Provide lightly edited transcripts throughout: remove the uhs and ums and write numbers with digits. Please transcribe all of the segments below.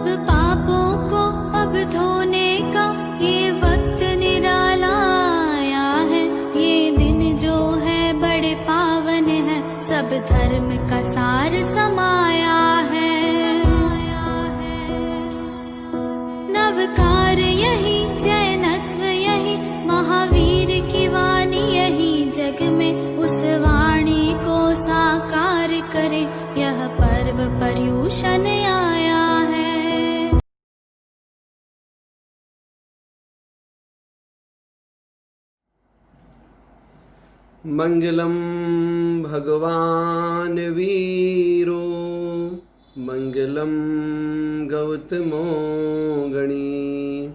अब पापों को अब धोने का ये वक्त निराला आया है। ये दिन जो है बड़े पावन है, सब धर्म का सार समाया है। नवकार यही, जैनत्व यही, महावीर की वाणी यही, जग में उस वाणी को साकार करे, यह पर्व पर्यूषण आया है। मंगलम भगवान वीरो, मंगलम गौतमो गणी,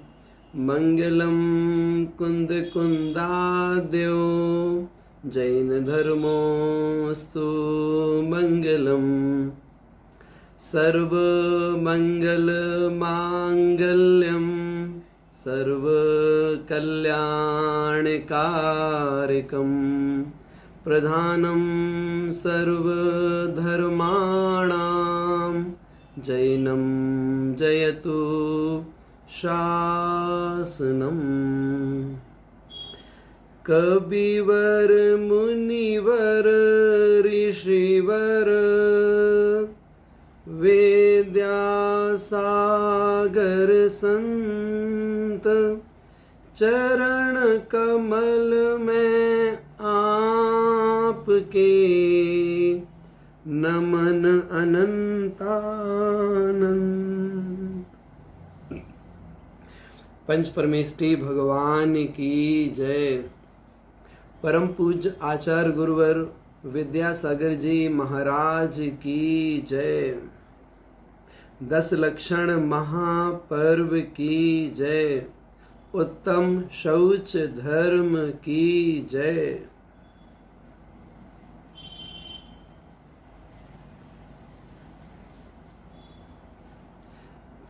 मंगलम कुंद कुंदाद्यो, जैन धर्मोस्तु मंगलम। सर्व मंगल मांगल्यम सर्व कल्याणकारकम, प्रधानम सर्व धर्माणाम, जैनम जयतु शासनम। कविवर मुनिवर ऋषिवर, वेद्यासागर संत, चरण कमल में आपके नमन अनंतानंत। पंच परमेष्ठी भगवान की जय। परम पूज्य आचार्य गुरुवर विद्यासागर जी महाराज की जय। 10 लक्षण महापर्व की जय। उत्तम शौच धर्म की जय।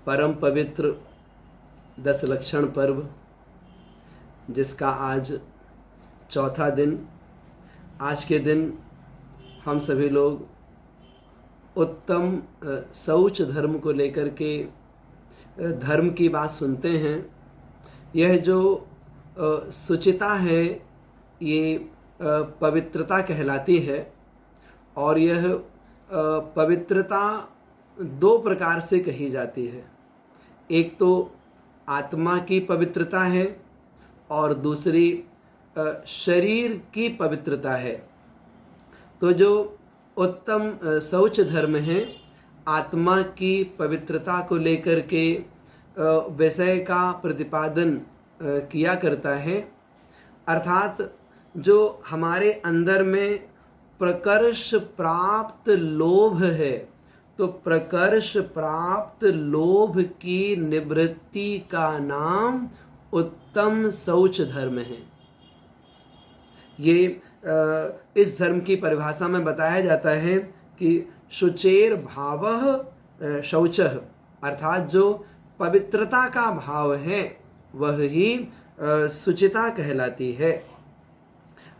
परम पवित्र 10 लक्षण पर्व, जिसका आज चौथा दिन। आज के दिन हम सभी लोग उत्तम शौच धर्म को लेकर के धर्म की बात सुनते हैं। यह जो शुचिता है, ये पवित्रता कहलाती है। और यह पवित्रता 2 प्रकार से कही जाती है। एक तो आत्मा की पवित्रता है और दूसरी शरीर की पवित्रता है। तो जो उत्तम शौच धर्म है, आत्मा की पवित्रता को लेकर के विषय का प्रतिपादन किया करता है। अर्थात जो हमारे अंदर में प्रकर्ष प्राप्त लोभ है, तो प्रकर्ष प्राप्त लोभ की निवृत्ति का नाम उत्तम शौच धर्म है। ये इस धर्म की परिभाषा में बताया जाता है कि शुचेर भावः शौचः, अर्थात जो पवित्रता का भाव है वह ही शुचिता कहलाती है।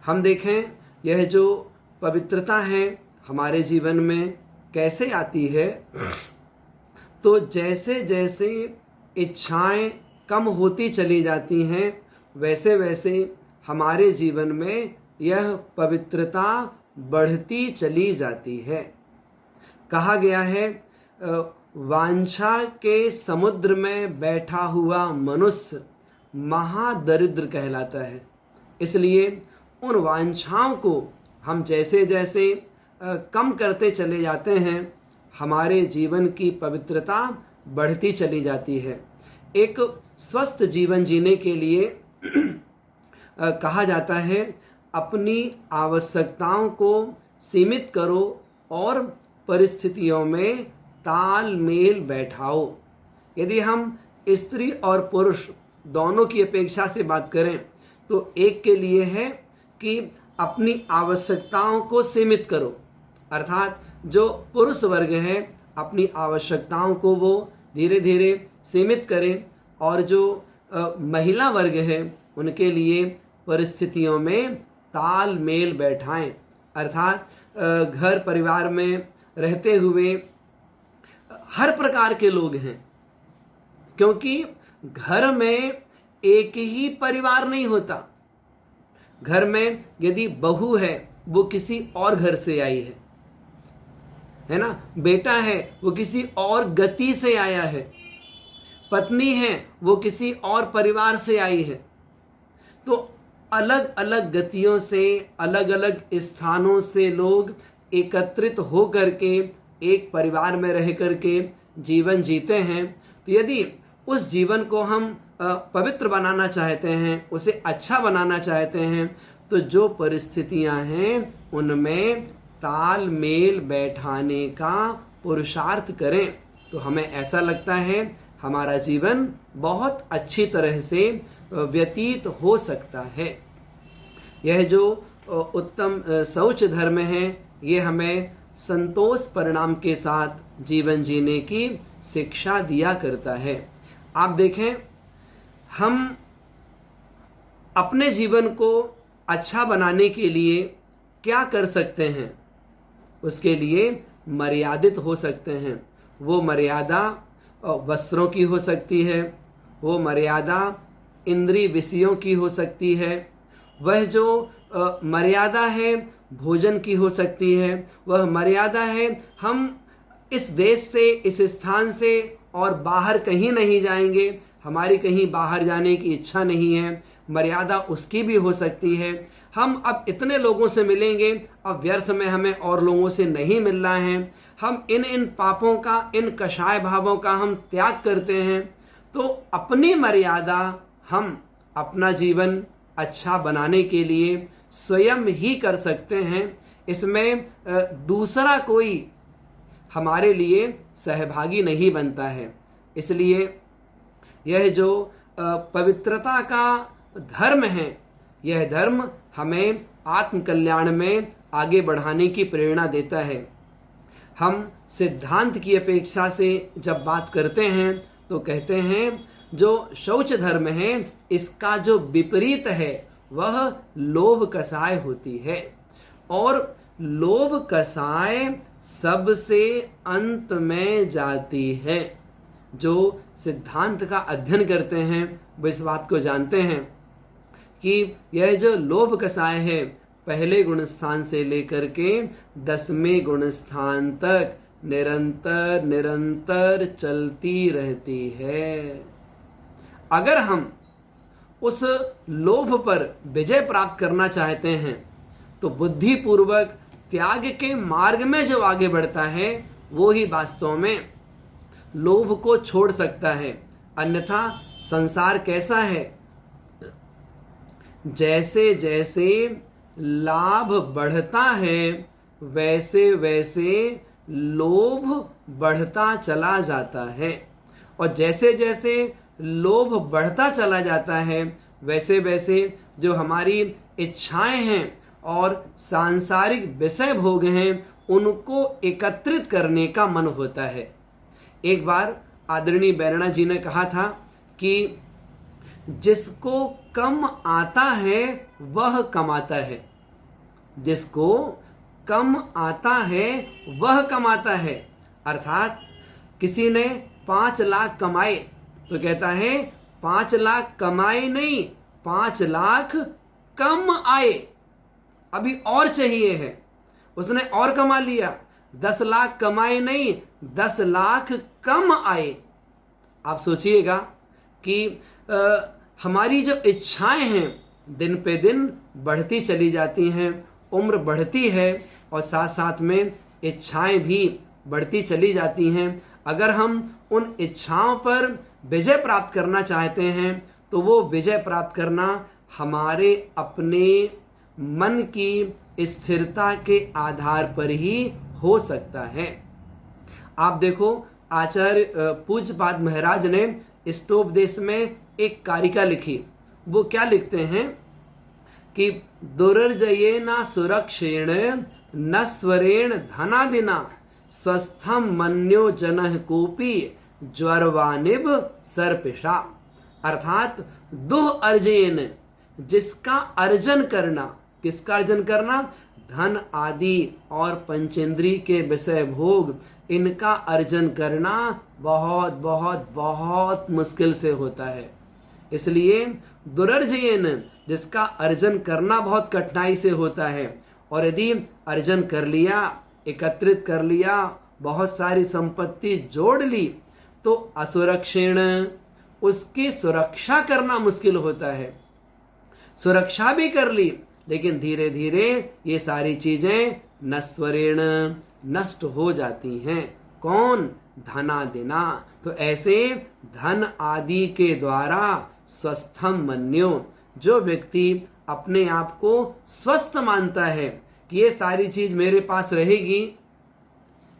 हम देखें, यह जो पवित्रता है हमारे जीवन में कैसे आती है, तो जैसे जैसे इच्छाएं कम होती चली जाती हैं, वैसे वैसे हमारे जीवन में यह पवित्रता बढ़ती चली जाती है। कहा गया है, वांछा के समुद्र में बैठा हुआ मनुष्य महादरिद्र कहलाता है। इसलिए उन वांछाओं को हम जैसे जैसे कम करते चले जाते हैं, हमारे जीवन की पवित्रता बढ़ती चली जाती है। एक स्वस्थ जीवन जीने के लिए कहा जाता है, अपनी आवश्यकताओं को सीमित करो और परिस्थितियों में तालमेल बैठाओ। यदि हम स्त्री और पुरुष दोनों की अपेक्षा से बात करें, तो एक के लिए है कि अपनी आवश्यकताओं को सीमित करो। अर्थात जो पुरुष वर्ग है, अपनी आवश्यकताओं को वो धीरे धीरे सीमित करें, और जो महिला वर्ग है उनके लिए परिस्थितियों में तालमेल बैठाएं। अर्थात घर परिवार में रहते हुए हर प्रकार के लोग हैं, क्योंकि घर में एक ही परिवार नहीं होता। घर में यदि बहू है वो किसी और घर से आई है ना, बेटा है वो किसी और गति से आया है, पत्नी है वो किसी और परिवार से आई है। तो अलग अलग गतियों से, अलग अलग स्थानों से लोग एकत्रित हो करके एक परिवार में रह करके जीवन जीते हैं। तो यदि उस जीवन को हम पवित्र बनाना चाहते हैं, उसे अच्छा बनाना चाहते हैं, तो जो परिस्थितियां हैं उनमें तालमेल बैठाने का पुरुषार्थ करें, तो हमें ऐसा लगता है हमारा जीवन बहुत अच्छी तरह से व्यतीत हो सकता है। यह जो उत्तम शौच धर्म है, ये हमें संतोष परिणाम के साथ जीवन जीने की शिक्षा दिया करता है। आप देखें, हम अपने जीवन को अच्छा बनाने के लिए क्या कर सकते हैं? उसके लिए मर्यादित हो सकते हैं। वो मर्यादा वस्त्रों की हो सकती है, वो मर्यादा इंद्रिय विषयों की हो सकती है, वह जो मर्यादा है भोजन की हो सकती है, वह मर्यादा है हम इस देश से, इस स्थान से और बाहर कहीं नहीं जाएंगे, हमारी कहीं बाहर जाने की इच्छा नहीं है, मर्यादा उसकी भी हो सकती है। हम अब इतने लोगों से मिलेंगे, अब व्यर्थ में हमें और लोगों से नहीं मिलना है, हम इन पापों का, इन कषाय भावों का हम त्याग करते हैं। तो अपनी मर्यादा हम अपना जीवन अच्छा बनाने के लिए स्वयं ही कर सकते हैं। इसमें दूसरा कोई हमारे लिए सहभागी नहीं बनता है। इसलिए यह जो पवित्रता का धर्म है, यह धर्म हमें आत्म कल्याण में आगे बढ़ाने की प्रेरणा देता है। हम सिद्धांत की अपेक्षा से जब बात करते हैं तो कहते हैं जो शौच धर्म है इसका जो विपरीत है वह लोभ कसाय होती है, और लोभ कसाय सबसे अंत में जाती है। जो सिद्धांत का अध्ययन करते हैं वो इस बात को जानते हैं कि यह जो लोभ कसाय है पहले गुण स्थान से लेकर के 10वें गुण स्थान तक निरंतर निरंतर चलती रहती है। अगर हम उस लोभ पर विजय प्राप्त करना चाहते हैं तो बुद्धि पूर्वक त्याग के मार्ग में जो आगे बढ़ता है वो ही वास्तव में लोभ को छोड़ सकता है। अन्यथा संसार कैसा है, जैसे जैसे लाभ बढ़ता है वैसे वैसे लोभ बढ़ता चला जाता है, और जैसे जैसे लोभ बढ़ता चला जाता है वैसे वैसे जो हमारी इच्छाएं हैं और सांसारिक विषय भोग हैं उनको एकत्रित करने का मन होता है। एक बार आदरणीय बैरणा जी ने कहा था कि जिसको कम आता है वह कमाता है, जिसको कम आता है वह कमाता है। अर्थात किसी ने 5 लाख कमाए तो कहता है 5 लाख कमाए नहीं, 5 लाख कम आए, अभी और चाहिए है। उसने और कमा लिया, 10 लाख कमाए नहीं, 10 लाख कम आए। आप सोचिएगा कि हमारी जो इच्छाएं हैं दिन पे दिन बढ़ती चली जाती हैं, उम्र बढ़ती है और साथ साथ में इच्छाएं भी बढ़ती चली जाती हैं। अगर हम उन इच्छाओं पर विजय प्राप्त करना चाहते हैं तो वो विजय प्राप्त करना हमारे अपने मन की स्थिरता के आधार पर ही हो सकता है। आप देखो, आचार्य पूज्यपाद महाराज ने इष्टोपदेश में एक कारिका लिखी। वो क्या लिखते हैं कि दुर्जयेन सुरक्षेण नस्वरेण धनादिना स्वस्थम मन्यो जनः कोपी ज्वरवानिब सर्पिषा। अर्थात दुह अर्जयेन, जिसका अर्जन करना, किसका अर्जन करना, धन आदि और पंचेंद्री के विषय भोग इनका अर्जन करना बहुत बहुत बहुत मुश्किल से होता है। इसलिए दुरर्जयेन, जिसका अर्जन करना बहुत कठिनाई से होता है, और यदि अर्जन कर लिया, एकत्रित कर लिया, बहुत सारी संपत्ति जोड़ ली, तो असुरक्षेण, उसकी सुरक्षा करना मुश्किल होता है। सुरक्षा भी कर ली, लेकिन धीरे धीरे ये सारी चीजें नश्वरेण, नष्ट हो जाती हैं। कौन? धनादिना। तो ऐसे धन आदि के द्वारा स्वस्थम मन्यो, जो व्यक्ति अपने आप को स्वस्थ मानता है कि ये सारी चीज मेरे पास रहेगी,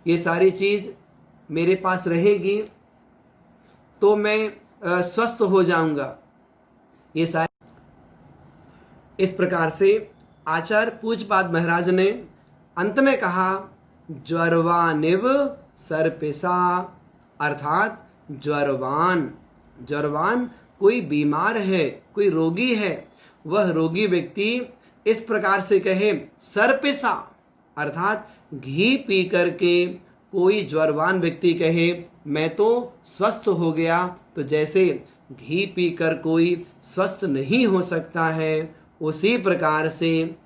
ये सारी चीज मेरे पास रहेगी, तो मैं स्वस्थ हो जाऊंगा, ये सारी, इस प्रकार से आचार्य पूज्यपाद महाराज ने अंत में कहा, ज्वरवानिव सर्पिसा, अर्थात ज्वरवान, ज्वरवान कोई बीमार है, कोई रोगी है, वह रोगी व्यक्ति इस प्रकार से कहे सर्पिसा, अर्थात घी पी करके कोई ज्वरवान व्यक्ति कहे मैं तो स्वस्थ हो गया, तो जैसे घी पीकर कोई स्वस्थ नहीं हो सकता है, उसी प्रकार से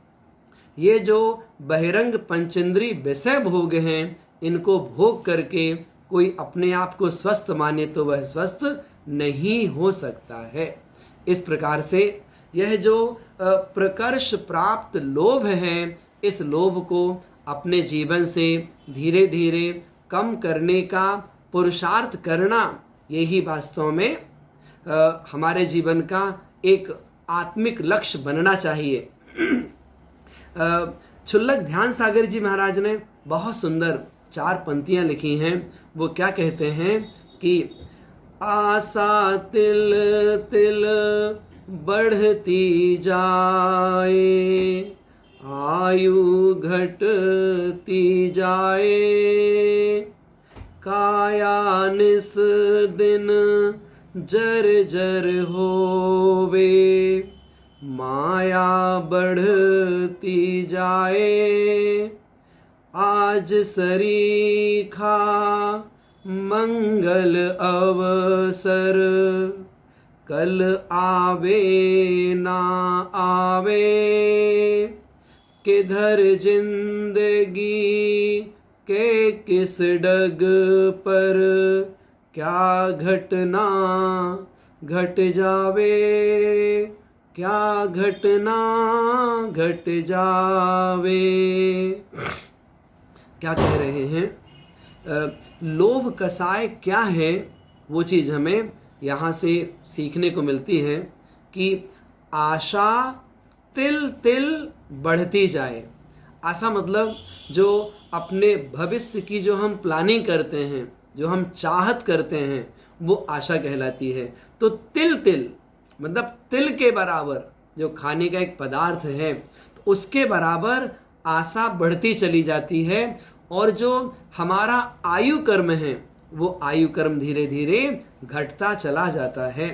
ये जो बहिरंग पंचेंद्री विषय भोग हैं, इनको भोग करके कोई अपने आप को स्वस्थ माने तो वह स्वस्थ नहीं हो सकता है। इस प्रकार से यह जो प्रकर्ष प्राप्त लोभ है, इस लोभ को अपने जीवन से धीरे धीरे कम करने का पुरुषार्थ करना, यही वास्तव में हमारे जीवन का एक आत्मिक लक्ष्य बनना चाहिए। क्षुल्लक ध्यान सागर जी महाराज ने बहुत सुंदर 4 पंक्तियां लिखी हैं। वो क्या कहते हैं कि आशा तिल तिल बढ़ती जाए, आयु घटती जाए, काया निस दिन जर्जर होवे, माया बढ़ती जाए, आज सरीखा मंगल अवसर, कल आवे ना आवे, किधर जिंदगी के किस डग पर, क्या घटना घट जावे, क्या घटना घट जावे। क्या कह रहे हैं? लोभ कसाय क्या है, वो चीज हमें यहाँ से सीखने को मिलती है कि आशा तिल तिल बढ़ती जाए। आशा मतलब जो अपने भविष्य की जो हम प्लानिंग करते हैं, जो हम चाहत करते हैं, वो आशा कहलाती है। तो तिल तिल मतलब तिल के बराबर जो खाने का एक पदार्थ है, तो उसके बराबर आशा बढ़ती चली जाती है, और जो हमारा आयु कर्म है, वो आयु कर्म धीरे धीरे घटता चला जाता है।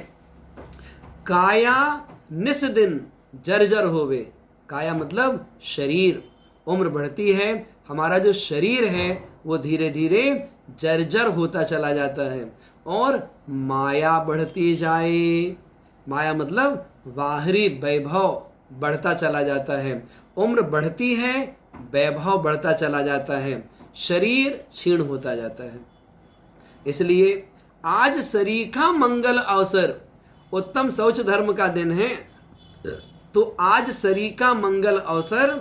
काया निस दिन जर्जर होवे, काया मतलब शरीर, उम्र बढ़ती है, हमारा जो शरीर है वो धीरे धीरे जर्जर होता चला जाता है, और माया बढ़ती जाए, माया मतलब बाहरी वैभव बढ़ता चला जाता है। उम्र बढ़ती है, वैभव बढ़ता चला जाता है, शरीर क्षीण होता जाता है। इसलिए आज सरीखा मंगल अवसर, उत्तम शौच धर्म का दिन है, तो आज सरीखा मंगल अवसर,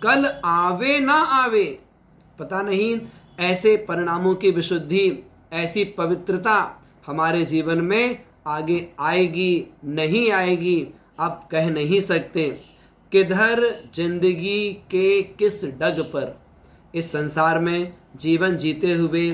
कल आवे ना आवे, पता नहीं ऐसे परिणामों की विशुद्धि, ऐसी पवित्रता हमारे जीवन में आगे आएगी नहीं आएगी, आप कह नहीं सकते। किधर जिंदगी के किस डग पर, इस संसार में जीवन जीते हुए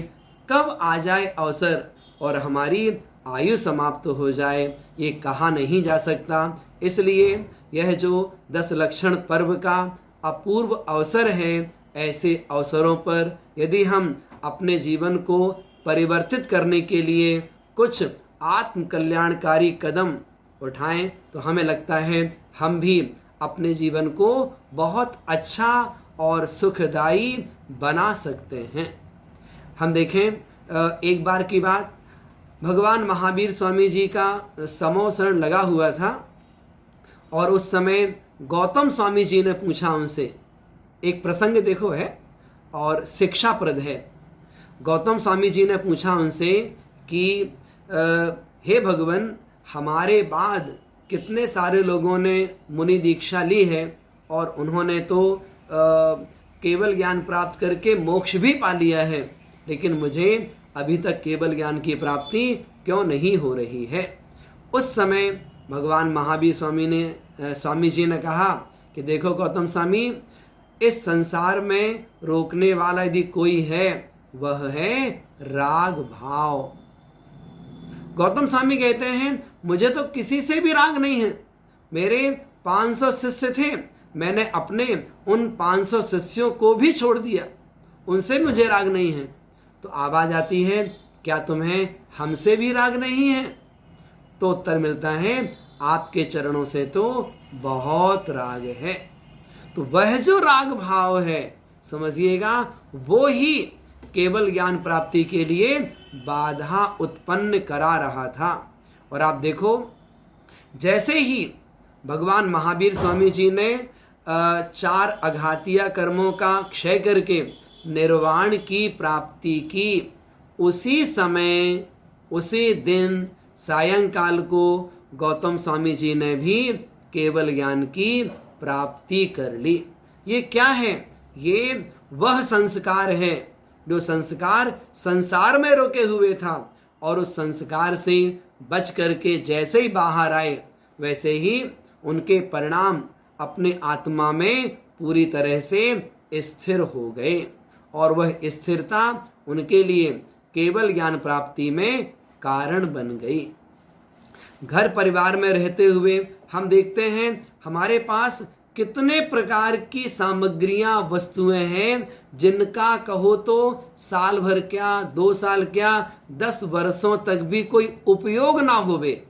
कब आ जाए अवसर और हमारी आयु समाप्त हो जाए, ये कहा नहीं जा सकता। इसलिए यह जो 10 लक्षण पर्व का अपूर्व अवसर है, ऐसे अवसरों पर यदि हम अपने जीवन को परिवर्तित करने के लिए कुछ आत्म कल्याणकारी कदम उठाएं, तो हमें लगता है हम भी अपने जीवन को बहुत अच्छा और सुखदायी बना सकते हैं। हम देखें एक बार की बात, भगवान महावीर स्वामी जी का समोसरण लगा हुआ था और उस समय गौतम स्वामी जी ने पूछा उनसे, एक प्रसंग देखो है और शिक्षाप्रद है। गौतम स्वामी जी ने पूछा उनसे कि हे भगवान, हमारे बाद कितने सारे लोगों ने मुनि दीक्षा ली है और उन्होंने तो केवल ज्ञान प्राप्त करके मोक्ष भी पा लिया है, लेकिन मुझे अभी तक केवल ज्ञान की प्राप्ति क्यों नहीं हो रही है। उस समय भगवान महावीर स्वामी जी ने कहा कि देखो गौतम स्वामी, इस संसार में रोकने वाला यदि कोई है वह है राग भाव। गौतम स्वामी कहते हैं मुझे तो किसी से भी राग नहीं है। मेरे 500 शिष्य थे, मैंने अपने उन 500 शिष्यों को भी छोड़ दिया, उनसे मुझे राग नहीं है। तो आवाज आती है, क्या तुम्हें हमसे भी राग नहीं है? तो उत्तर मिलता है, आपके चरणों से तो बहुत राग है। तो वह जो राग भाव है, समझिएगा, वो ही केवल ज्ञान प्राप्ति के लिए बाधा उत्पन्न करा रहा था। और आप देखो, जैसे ही भगवान महावीर स्वामी जी ने 4 अघातीय कर्मों का क्षय करके निर्वाण की प्राप्ति की, उसी समय उसी दिन सायंकाल को गौतम स्वामी जी ने भी केवल ज्ञान की प्राप्ति कर ली। ये क्या है? ये वह संस्कार है जो संस्कार संसार में रोके हुए था और उस संस्कार से बच करके जैसे ही बाहर आए वैसे ही उनके परिणाम अपने आत्मा में पूरी तरह से स्थिर हो गए और वह स्थिरता उनके लिए केवल ज्ञान प्राप्ति में कारण बन गई। घर परिवार में रहते हुए हम देखते हैं हमारे पास कितने प्रकार की सामग्रियां, वस्तुएं हैं जिनका कहो तो साल भर क्या, 2 साल क्या, 10 वर्षों तक भी कोई उपयोग ना होवे,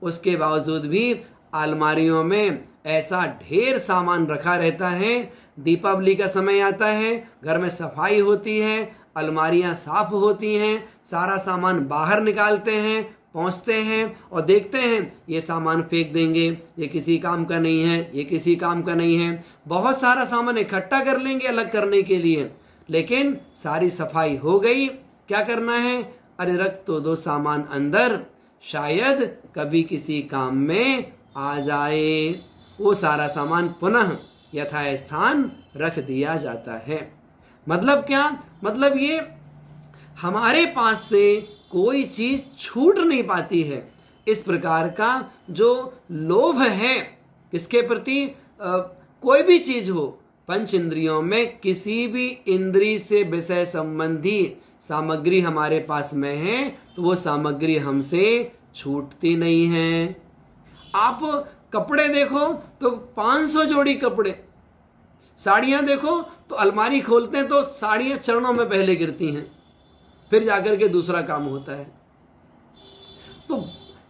उसके बावजूद भी अलमारियों में ऐसा ढेर सामान रखा रहता है। दीपावली का समय आता है, घर में सफाई होती है, अलमारियां साफ होती हैं, सारा सामान बाहर निकालते हैं, पहुंचते हैं और देखते हैं ये सामान फेंक देंगे, ये किसी काम का नहीं है, ये किसी काम का नहीं है। बहुत सारा सामान इकट्ठा कर लेंगे अलग करने के लिए, लेकिन सारी सफाई हो गई, क्या करना है? अरे रख तो दो सामान अंदर, शायद कभी किसी काम में आ जाए। वो सारा सामान पुनः यथास्थान रख दिया जाता है। मतलब क्या? मतलब ये हमारे पास से कोई चीज छूट नहीं पाती है। इस प्रकार का जो लोभ है किसके प्रति, कोई भी चीज हो, पंच इंद्रियों में किसी भी इंद्री से विषय संबंधी सामग्री हमारे पास में है तो वो सामग्री हमसे छूटती नहीं है। आप कपड़े देखो तो 500 जोड़ी कपड़े, साड़ियां देखो तो अलमारी खोलते हैं तो साड़ियां चरणों में पहले गिरती हैं, फिर जाकर के दूसरा काम होता है। तो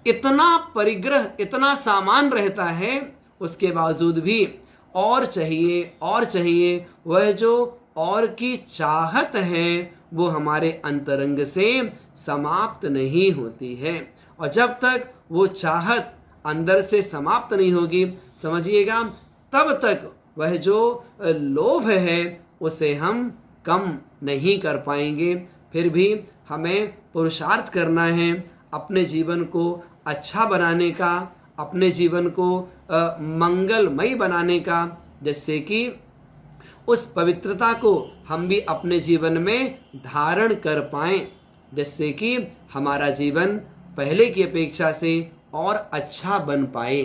इतना परिग्रह, इतना सामान रहता है, उसके बावजूद भी और चाहिए और चाहिए। वह जो और की चाहत है वो हमारे अंतरंग से समाप्त नहीं होती है और जब तक वो चाहत अंदर से समाप्त नहीं होगी, समझिएगा, तब तक वह जो लोभ है उसे हम कम नहीं कर पाएंगे। फिर भी हमें पुरुषार्थ करना है अपने जीवन को अच्छा बनाने का, अपने जीवन को मंगलमय बनाने का, जिससे कि उस पवित्रता को हम भी अपने जीवन में धारण कर पाएं, जिससे कि हमारा जीवन पहले की अपेक्षा से और अच्छा बन पाए।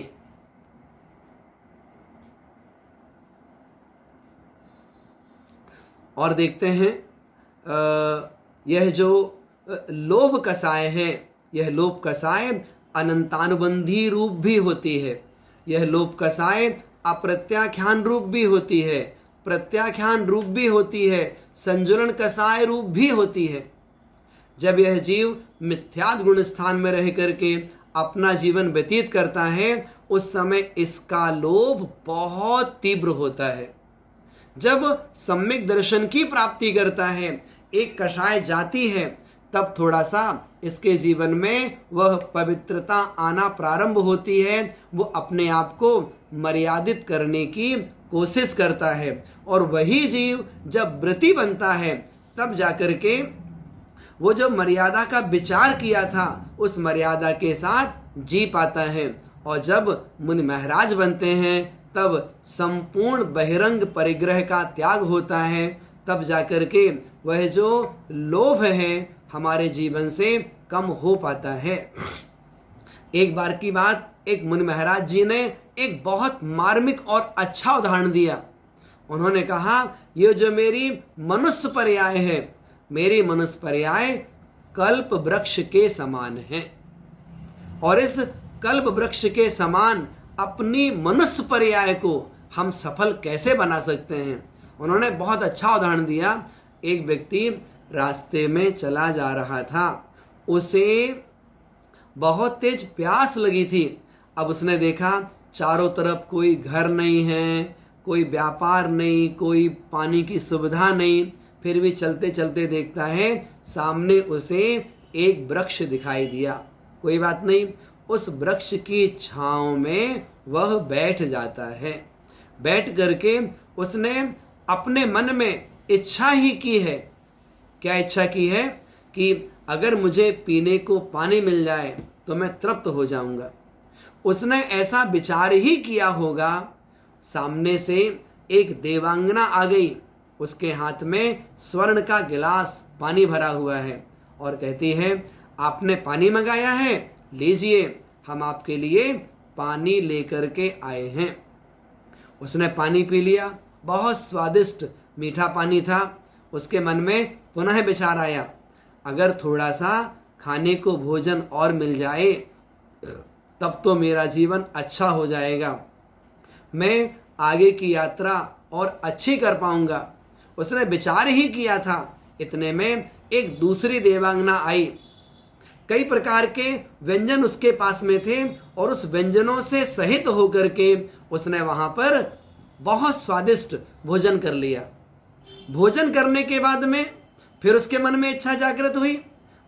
और देखते हैं यह जो लोभ कसाय है, यह लोभ कसाय अनंतानुबंधी रूप भी होती है। यह लोभ कसाय अप्रत्याख्यान रूप भी होती है, प्रत्याख्यान रूप भी होती है, संजुलन कसाय रूप भी होती है। जब यह जीव मिथ्याद गुण स्थान में रह करके अपना जीवन व्यतीत करता है उस समय इसका लोभ बहुत तीव्र होता है। जब सम्यक दर्शन की प्राप्ति करता है, एक कषाय जाती है तब थोड़ा सा इसके जीवन में वह पवित्रता आना प्रारंभ होती है। वो अपने आप को मर्यादित करने की कोशिश करता है और वही जीव जब व्रती बनता है तब जाकर के वो जो मर्यादा का विचार किया था उस मर्यादा के साथ जी पाता है। और जब मुनि महाराज बनते हैं तब संपूर्ण बहिरंग परिग्रह का त्याग होता है। तब जाकर के वह जो लोभ है हमारे जीवन से कम हो पाता है। एक बार की बात, एक मुनि महाराज जी ने एक बहुत मार्मिक और अच्छा उदाहरण दिया। उन्होंने कहा, ये जो मेरी मनुष्य पर्याय है, मेरी मनुष्य पर्याय कल्प वृक्ष के समान है और इस कल्प वृक्ष के समान अपनी मनुष्य पर्याय को हम सफल कैसे बना सकते हैं। उन्होंने बहुत अच्छा उदाहरण दिया। एक व्यक्ति रास्ते में चला जा रहा था, उसे बहुत तेज प्यास लगी थी। अब उसने देखा चारों तरफ कोई घर नहीं है, कोई व्यापार नहीं, कोई पानी की सुविधा नहीं। फिर भी चलते चलते देखता है सामने उसे एक वृक्ष दिखाई दिया। कोई बात नहीं, उस वृक्ष की छांव में वह बैठ जाता है। बैठ करके उसने अपने मन में इच्छा ही की है। क्या इच्छा की है? कि अगर मुझे पीने को पानी मिल जाए तो मैं तृप्त हो जाऊंगा। उसने ऐसा विचार ही किया होगा। सामने से एक देवांगना आ गई, उसके हाथ में स्वर्ण का गिलास पानी भरा हुआ है और कहती है, आपने पानी मंगाया है, लीजिए, हम आपके लिए पानी लेकर के आए हैं। उसने पानी पी लिया, बहुत स्वादिष्ट मीठा पानी था। उसके मन में पुनः विचार आया, अगर थोड़ा सा खाने को भोजन और मिल जाए तब तो मेरा जीवन अच्छा हो जाएगा, मैं आगे की यात्रा और अच्छी कर पाऊंगा। उसने विचार ही किया था। इतने में एक दूसरी देवांगना आई। कई प्रकार के व्यंजन उसके पास में थे और उस व्यंजनों से सहित होकर के उसने वहां पर बहुत स्वादिष्ट भोजन कर लिया। भोजन करने के बाद में फिर उसके मन में इच्छा जागृत हुई,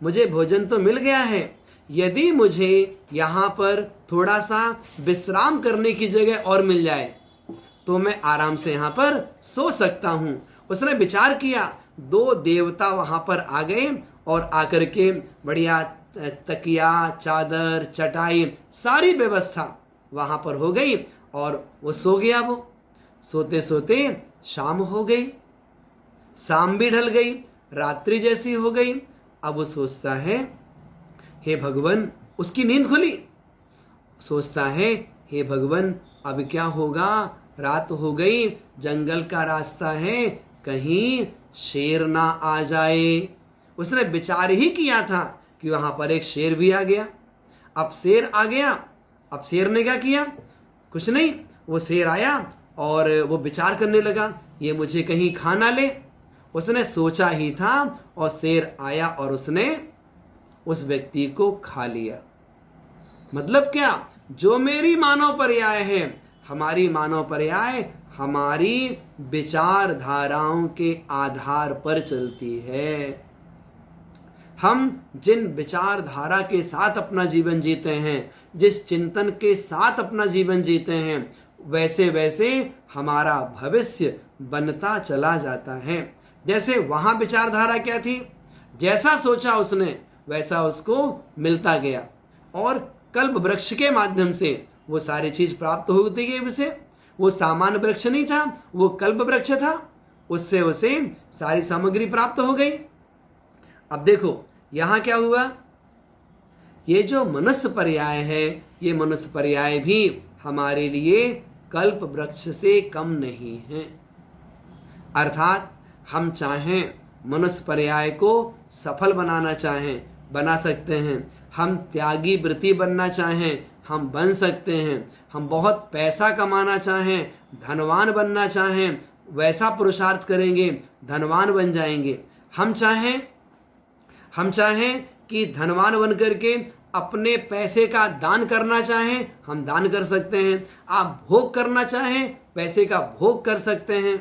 मुझे भोजन तो मिल गया है, यदि मुझे यहाँ पर थोड़ा सा विश्राम करने की जगह और मिल जाए तो मैं आराम से यहाँ पर सो सकता हूँ। उसने विचार किया। दो देवता वहाँ पर आ गए और आकर के बढ़िया तकिया, चादर, चटाई, सारी व्यवस्था वहाँ पर हो गई और वो सो गया। वो सोते सोते शाम हो गई, शाम भी ढल गई, रात्रि जैसी हो गई। अब वो सोचता है, हे भगवान, उसकी नींद खुली। सोचता है, हे भगवान, अब क्या होगा, रात हो गई, जंगल का रास्ता है, कहीं शेर ना आ जाए। उसने विचार ही किया था कि वहां पर एक शेर भी आ गया। अब शेर आ गया। अब शेर ने क्या किया? कुछ नहीं, वो शेर आया और वो विचार करने लगा, ये मुझे कहीं खा ना ले। उसने सोचा ही था और शेर आया और उसने उस व्यक्ति को खा लिया। मतलब क्या? जो मेरी मानव पर्याय है, हमारी मानव पर्याय हमारी विचारधाराओं के आधार पर चलती है। हम जिन विचारधारा के साथ अपना जीवन जीते हैं, जिस चिंतन के साथ अपना जीवन जीते हैं, वैसे वैसे हमारा भविष्य बनता चला जाता है। जैसे वहां विचारधारा क्या थी, जैसा सोचा उसने वैसा उसको मिलता गया और कल्प वृक्ष के माध्यम से वो सारी चीज प्राप्त होती गई उसे। वो सामान्य वृक्ष नहीं था, वो कल्प वृक्ष था, उससे उसे सारी सामग्री प्राप्त हो गई। अब देखो यहां क्या हुआ, ये जो मनुष्य पर्याय है, ये मनुष्य पर्याय भी हमारे लिए कल्प वृक्ष से कम नहीं है। अर्थात हम चाहें मनुष्य पर्याय को सफल बनाना चाहें, बना सकते हैं। हम त्यागी व्रती बनना चाहें, हम बन सकते हैं। हम बहुत पैसा कमाना चाहें, धनवान बनना चाहें, वैसा पुरुषार्थ करेंगे, धनवान बन जाएंगे। हम चाहें कि धनवान बन करके अपने पैसे का दान करना चाहें, हम दान कर सकते हैं। आप भोग करना चाहें, पैसे का भोग कर सकते हैं।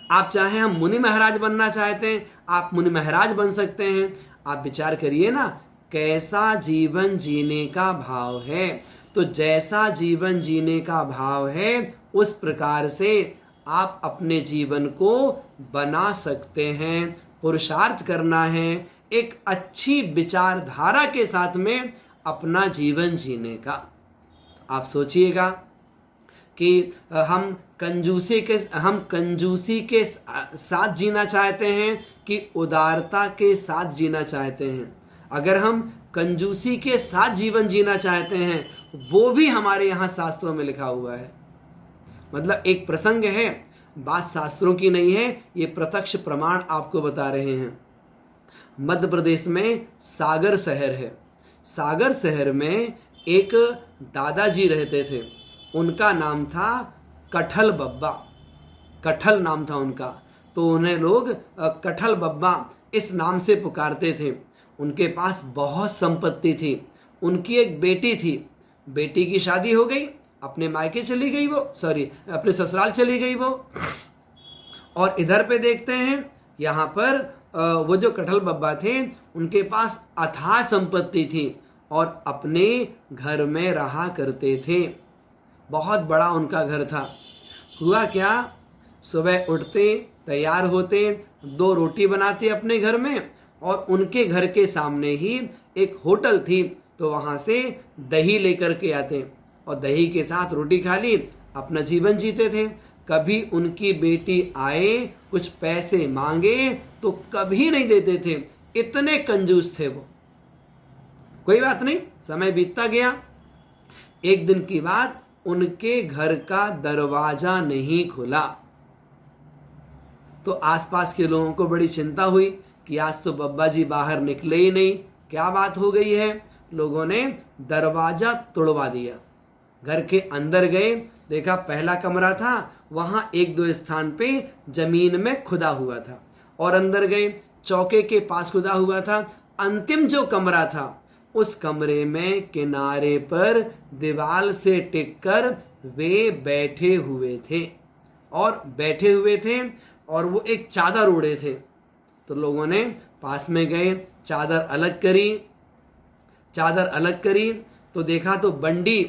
आप चाहें हम मुनि महाराज बनना चाहते हैं, आप मुनि महाराज बन सकते हैं। आप विचार करिए ना, कैसा जीवन जीने का भाव है। तो जैसा जीवन जीने का भाव है उस प्रकार से आप अपने जीवन को बना सकते हैं। पुरुषार्थ करना है एक अच्छी विचारधारा के साथ में अपना जीवन जीने का। आप सोचिएगा कि हम कंजूसी के साथ जीना चाहते हैं कि उदारता के साथ जीना चाहते हैं। अगर हम कंजूसी के साथ जीवन जीना चाहते हैं, वो भी हमारे यहाँ शास्त्रों में लिखा हुआ है। मतलब एक प्रसंग है, बात शास्त्रों की नहीं है, ये प्रत्यक्ष प्रमाण आपको बता रहे हैं। मध्य प्रदेश में सागर शहर है। सागर शहर में एक दादाजी रहते थे, उनका नाम था कठल बब्बा। कठल नाम था उनका, तो उन्हें लोग कठल बब्बा इस नाम से पुकारते थे। उनके पास बहुत संपत्ति थी। उनकी एक बेटी थी, बेटी की शादी हो गई, अपने मायके चली गई वो, अपने ससुराल चली गई वो। और इधर पे देखते हैं, यहाँ पर वो जो कठल बब्बा थे उनके पास अथाह संपत्ति थी और अपने घर में रहा करते थे। बहुत बड़ा उनका घर था। हुआ क्या, सुबह उठते, तैयार होते, 2 रोटी बनाते अपने घर में, और उनके घर के सामने ही एक होटल थी, तो वहाँ से दही लेकर के आते और दही के साथ रोटी खा ली, अपना जीवन जीते थे। कभी उनकी बेटी आए कुछ पैसे मांगे तो कभी नहीं देते थे, इतने कंजूस थे वो। कोई बात नहीं, समय बीतता गया। एक दिन की बात, उनके घर का दरवाजा नहीं खुला, तो आसपास के लोगों को बड़ी चिंता हुई कि आज तो बब्बा जी बाहर निकले ही नहीं, क्या बात हो गई है। लोगों ने दरवाजा तोड़वा दिया, घर के अंदर गए, देखा पहला कमरा था, वहां 1-2 स्थान पे जमीन में खुदा हुआ था, और अंदर गए, चौके के पास खुदा हुआ था। अंतिम जो कमरा था, उस कमरे में किनारे पर दीवार से टिककर वे बैठे हुए थे और वो एक चादर ओढ़े थे। तो लोगों ने पास में गए, चादर अलग करी तो देखा तो बंडी,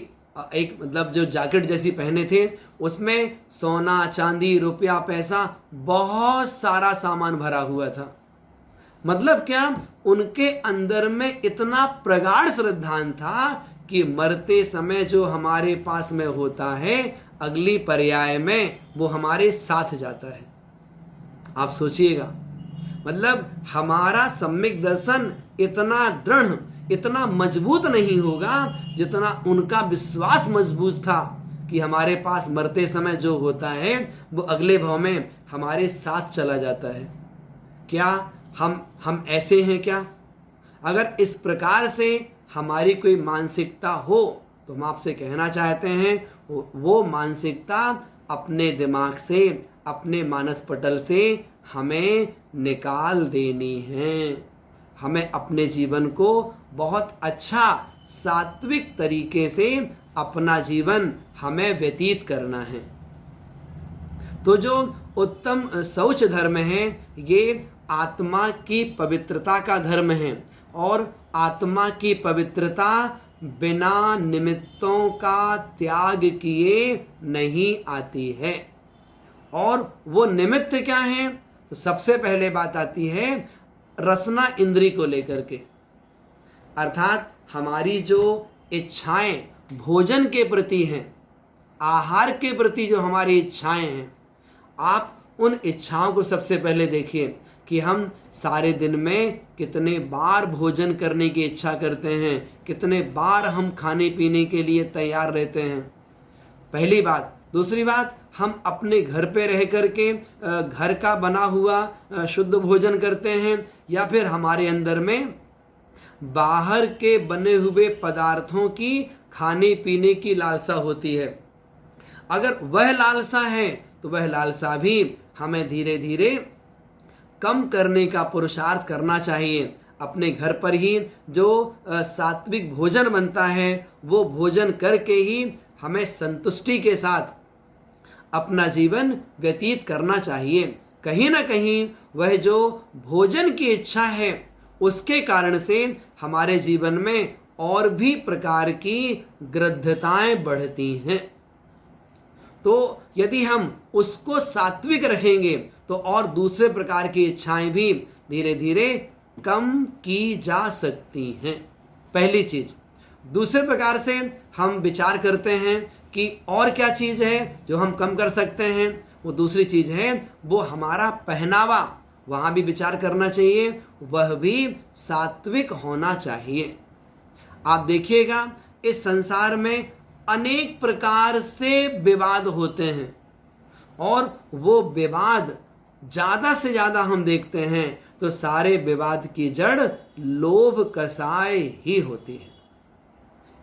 एक मतलब जो जैकेट जैसी पहने थे, उसमें सोना चांदी रुपया पैसा बहुत सारा सामान भरा हुआ था। मतलब क्या, उनके अंदर में इतना प्रगाढ़ श्रद्धान था कि मरते समय जो हमारे पास में होता है, अगली पर्याय में वो हमारे साथ जाता है। आप सोचिएगा, मतलब हमारा सम्यक दर्शन इतना दृढ़, इतना मजबूत नहीं होगा जितना उनका विश्वास मजबूत था कि हमारे पास मरते समय जो होता है वो अगले भाव में हमारे साथ चला जाता है। क्या हम ऐसे हैं क्या? अगर इस प्रकार से हमारी कोई मानसिकता हो तो हम आपसे कहना चाहते हैं, वो मानसिकता अपने दिमाग से, अपने मानस पटल से हमें निकाल देनी है। हमें अपने जीवन को बहुत अच्छा सात्विक तरीके से अपना जीवन हमें व्यतीत करना है। तो जो उत्तम शौच धर्म है, ये आत्मा की पवित्रता का धर्म है, और आत्मा की पवित्रता बिना निमित्तों का त्याग किए नहीं आती है। और वो निमित्त क्या है? तो सबसे पहले बात आती है रसना इंद्री को लेकर के, अर्थात हमारी जो इच्छाएं भोजन के प्रति हैं, आहार के प्रति जो हमारी इच्छाएं हैं, आप उन इच्छाओं को सबसे पहले देखिए कि हम सारे दिन में कितने बार भोजन करने की इच्छा करते हैं, कितने बार हम खाने पीने के लिए तैयार रहते हैं, पहली बात। दूसरी बात, हम अपने घर पे रह करके घर का बना हुआ शुद्ध भोजन करते हैं, या फिर हमारे अंदर में बाहर के बने हुए पदार्थों की खाने पीने की लालसा होती है। अगर वह लालसा है तो वह लालसा भी हमें धीरे धीरे कम करने का पुरुषार्थ करना चाहिए। अपने घर पर ही जो सात्विक भोजन बनता है, वो भोजन करके ही हमें संतुष्टि के साथ अपना जीवन व्यतीत करना चाहिए। कहीं ना कहीं वह जो भोजन की इच्छा है उसके कारण से हमारे जीवन में और भी प्रकार की गृद्धताएं बढ़ती हैं। तो यदि हम उसको सात्विक रखेंगे तो और दूसरे प्रकार की इच्छाएं भी धीरे धीरे कम की जा सकती हैं। पहली चीज। दूसरे प्रकार से हम विचार करते हैं कि और क्या चीज है जो हम कम कर सकते हैं। वो दूसरी चीज है वो हमारा पहनावा, वहां भी विचार करना चाहिए, वह भी सात्विक होना चाहिए। आप देखिएगा इस संसार में अनेक प्रकार से विवाद होते हैं और वो विवाद ज्यादा से ज्यादा हम देखते हैं तो सारे विवाद की जड़ लोभ कसाय ही होती है,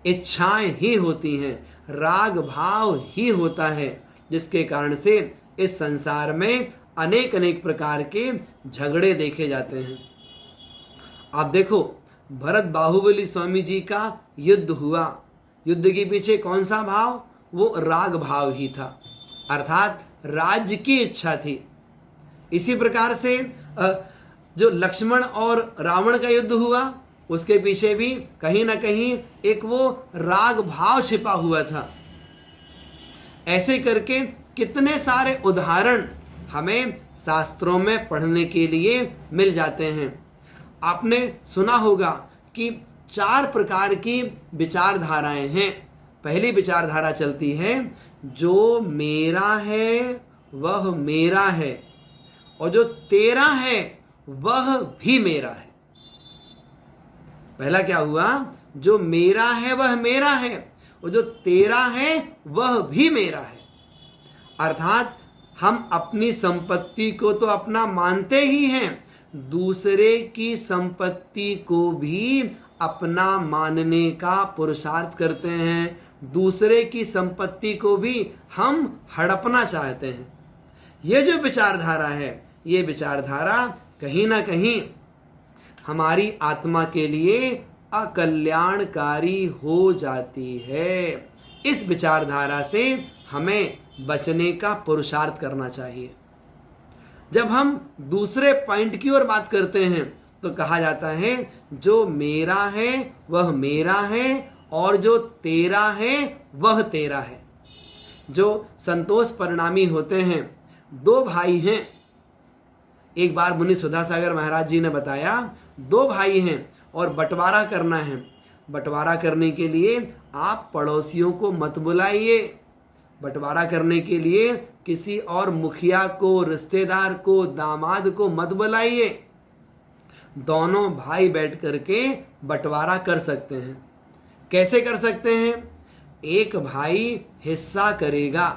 इच्छाएं ही होती हैं, राग भाव ही होता है, जिसके कारण से इस संसार में अनेक अनेक प्रकार के झगड़े देखे जाते हैं। आप देखो भरत बाहुबली स्वामी जी का युद्ध हुआ, युद्ध के पीछे कौन सा भाव? वो राग भाव ही था, अर्थात राज्य की इच्छा थी। इसी प्रकार से जो लक्ष्मण और रावण का युद्ध हुआ उसके पीछे भी कहीं ना कहीं एक वो राग भाव छिपा हुआ था। ऐसे करके कितने सारे उदाहरण हमें शास्त्रों में पढ़ने के लिए मिल जाते हैं। आपने सुना होगा कि 4 प्रकार की विचारधाराएं हैं। पहली विचारधारा चलती है जो मेरा है वह मेरा है और जो तेरा है वह भी मेरा है। पहला क्या हुआ? जो मेरा है वह मेरा है और जो तेरा है वह भी मेरा है। अर्थात हम अपनी संपत्ति को तो अपना मानते ही हैं, दूसरे की संपत्ति को भी अपना मानने का पुरुषार्थ करते हैं, दूसरे की संपत्ति को भी हम हड़पना चाहते हैं। ये जो विचारधारा है, ये विचारधारा कहीं ना कहीं हमारी आत्मा के लिए अकल्याणकारी हो जाती है। इस विचारधारा से हमें बचने का पुरुषार्थ करना चाहिए। जब हम दूसरे पॉइंट की ओर बात करते हैं तो कहा जाता है जो मेरा है वह मेरा है और जो तेरा है वह तेरा है। जो संतोष परिणामी होते हैं, 2 भाई हैं। एक बार मुनि सुधासागर महाराज जी ने बताया 2 भाई हैं और बंटवारा करना है। बंटवारा करने के लिए आप पड़ोसियों को मत बुलाइए, बंटवारा करने के लिए किसी और मुखिया को, रिश्तेदार को, दामाद को मत बुलाइए। दोनों भाई बैठ करके बंटवारा कर सकते हैं। कैसे कर सकते हैं? एक भाई हिस्सा करेगा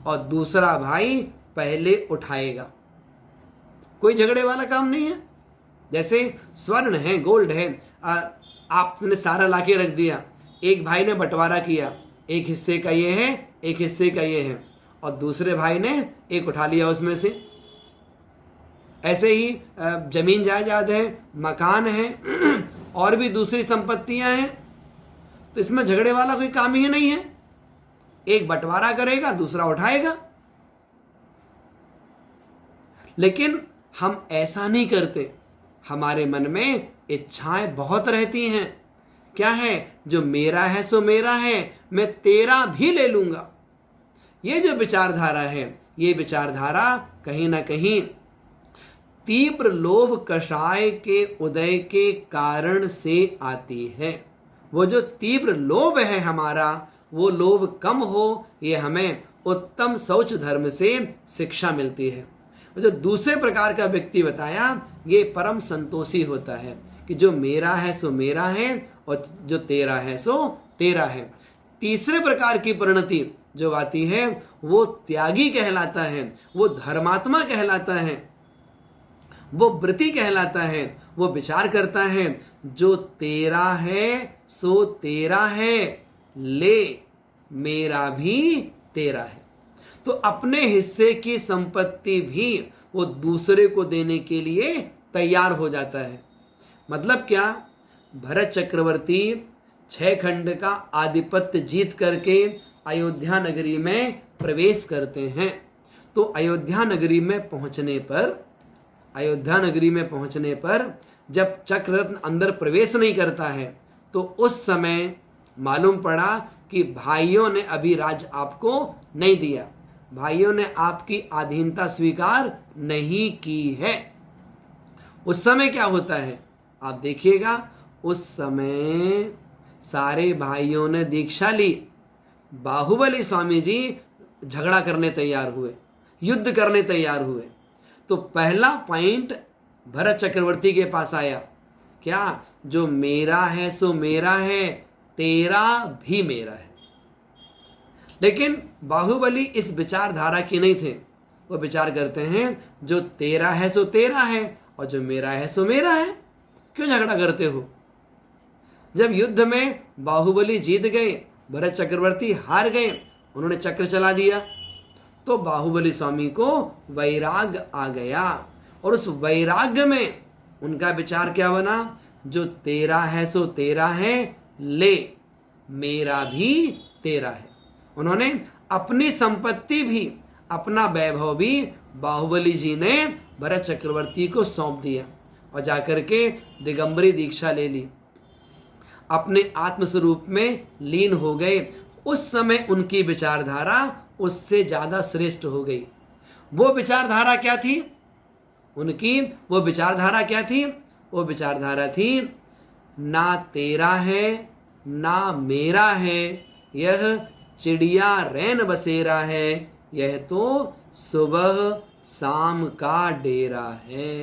और दूसरा भाई पहले उठाएगा। कोई झगड़े वाला काम नहीं है। जैसे स्वर्ण है, गोल्ड है, आपने सारा लाके रख दिया, एक भाई ने बंटवारा किया, एक हिस्से का ये है, एक हिस्से का ये है, और दूसरे भाई ने एक उठा लिया उसमें से। ऐसे ही जमीन जायदाद है, मकान है और भी दूसरी संपत्तियां हैं, तो इसमें झगड़े वाला कोई काम ही नहीं है। एक बंटवारा करेगा, दूसरा उठाएगा। लेकिन हम ऐसा नहीं करते। हमारे मन में इच्छाएं बहुत रहती हैं। क्या है? जो मेरा है सो मेरा है, मैं तेरा भी ले लूंगा। ये जो विचारधारा है, ये विचारधारा कहीं ना कहीं तीव्र लोभ कषाय के उदय के कारण से आती है। वो जो तीव्र लोभ है हमारा, वो लोभ कम हो, ये हमें उत्तम शौच धर्म से शिक्षा मिलती है। जो दूसरे प्रकार का व्यक्ति बताया, ये परम संतोषी होता है कि जो मेरा है सो मेरा है और जो तेरा है सो तेरा है। तीसरे प्रकार की परिणति जो आती है वो त्यागी कहलाता है, वो धर्मात्मा कहलाता है, वो व्रती कहलाता है। वो विचार करता है जो तेरा है सो तेरा है, ले, मेरा भी तेरा है। तो अपने हिस्से की संपत्ति भी वो दूसरे को देने के लिए तैयार हो जाता है। मतलब क्या? भरत चक्रवर्ती 6 खंड का आधिपत्य जीत करके अयोध्या नगरी में प्रवेश करते हैं। तो अयोध्या नगरी में पहुंचने पर जब चक्ररत्न अंदर प्रवेश नहीं करता है तो उस समय मालूम पड़ा कि भाइयों ने अभी राज आपको नहीं दिया, भाइयों ने आपकी अधीनता स्वीकार नहीं की है। उस समय क्या होता है आप देखिएगा, उस समय सारे भाइयों ने दीक्षा ली। बाहुबली स्वामी जी झगड़ा करने तैयार हुए, युद्ध करने तैयार हुए। तो पहला पॉइंट भरत चक्रवर्ती के पास आया, क्या? जो मेरा है सो मेरा है, तेरा भी मेरा है। लेकिन बाहुबली इस विचारधारा की नहीं थे। वो विचार करते हैं जो तेरा है सो तेरा है और जो मेरा है सो मेरा है, क्यों झगड़ा करते हो? जब युद्ध में बाहुबली जीत गए, भरत चक्रवर्ती हार गए, उन्होंने चक्र चला दिया, तो बाहुबली स्वामी को वैराग्य आ गया। और उस वैराग्य में उनका विचार क्या बना? जो तेरा है सो तेरा है, ले, मेरा भी तेरा है। उन्होंने अपनी संपत्ति भी, अपना वैभव भी बाहुबली जी ने भरत चक्रवर्ती को सौंप दिया और जाकर के दिगंबरी दीक्षा ले ली, अपने आत्मस्वरूप में लीन हो गए। उस समय उनकी विचारधारा उससे ज्यादा श्रेष्ठ हो गई। वो विचारधारा क्या थी उनकी? वो विचारधारा क्या थी? वो विचारधारा थी, ना तेरा है ना मेरा है, यह चिड़िया रैन बसेरा है, यह तो सुबह शाम का डेरा है।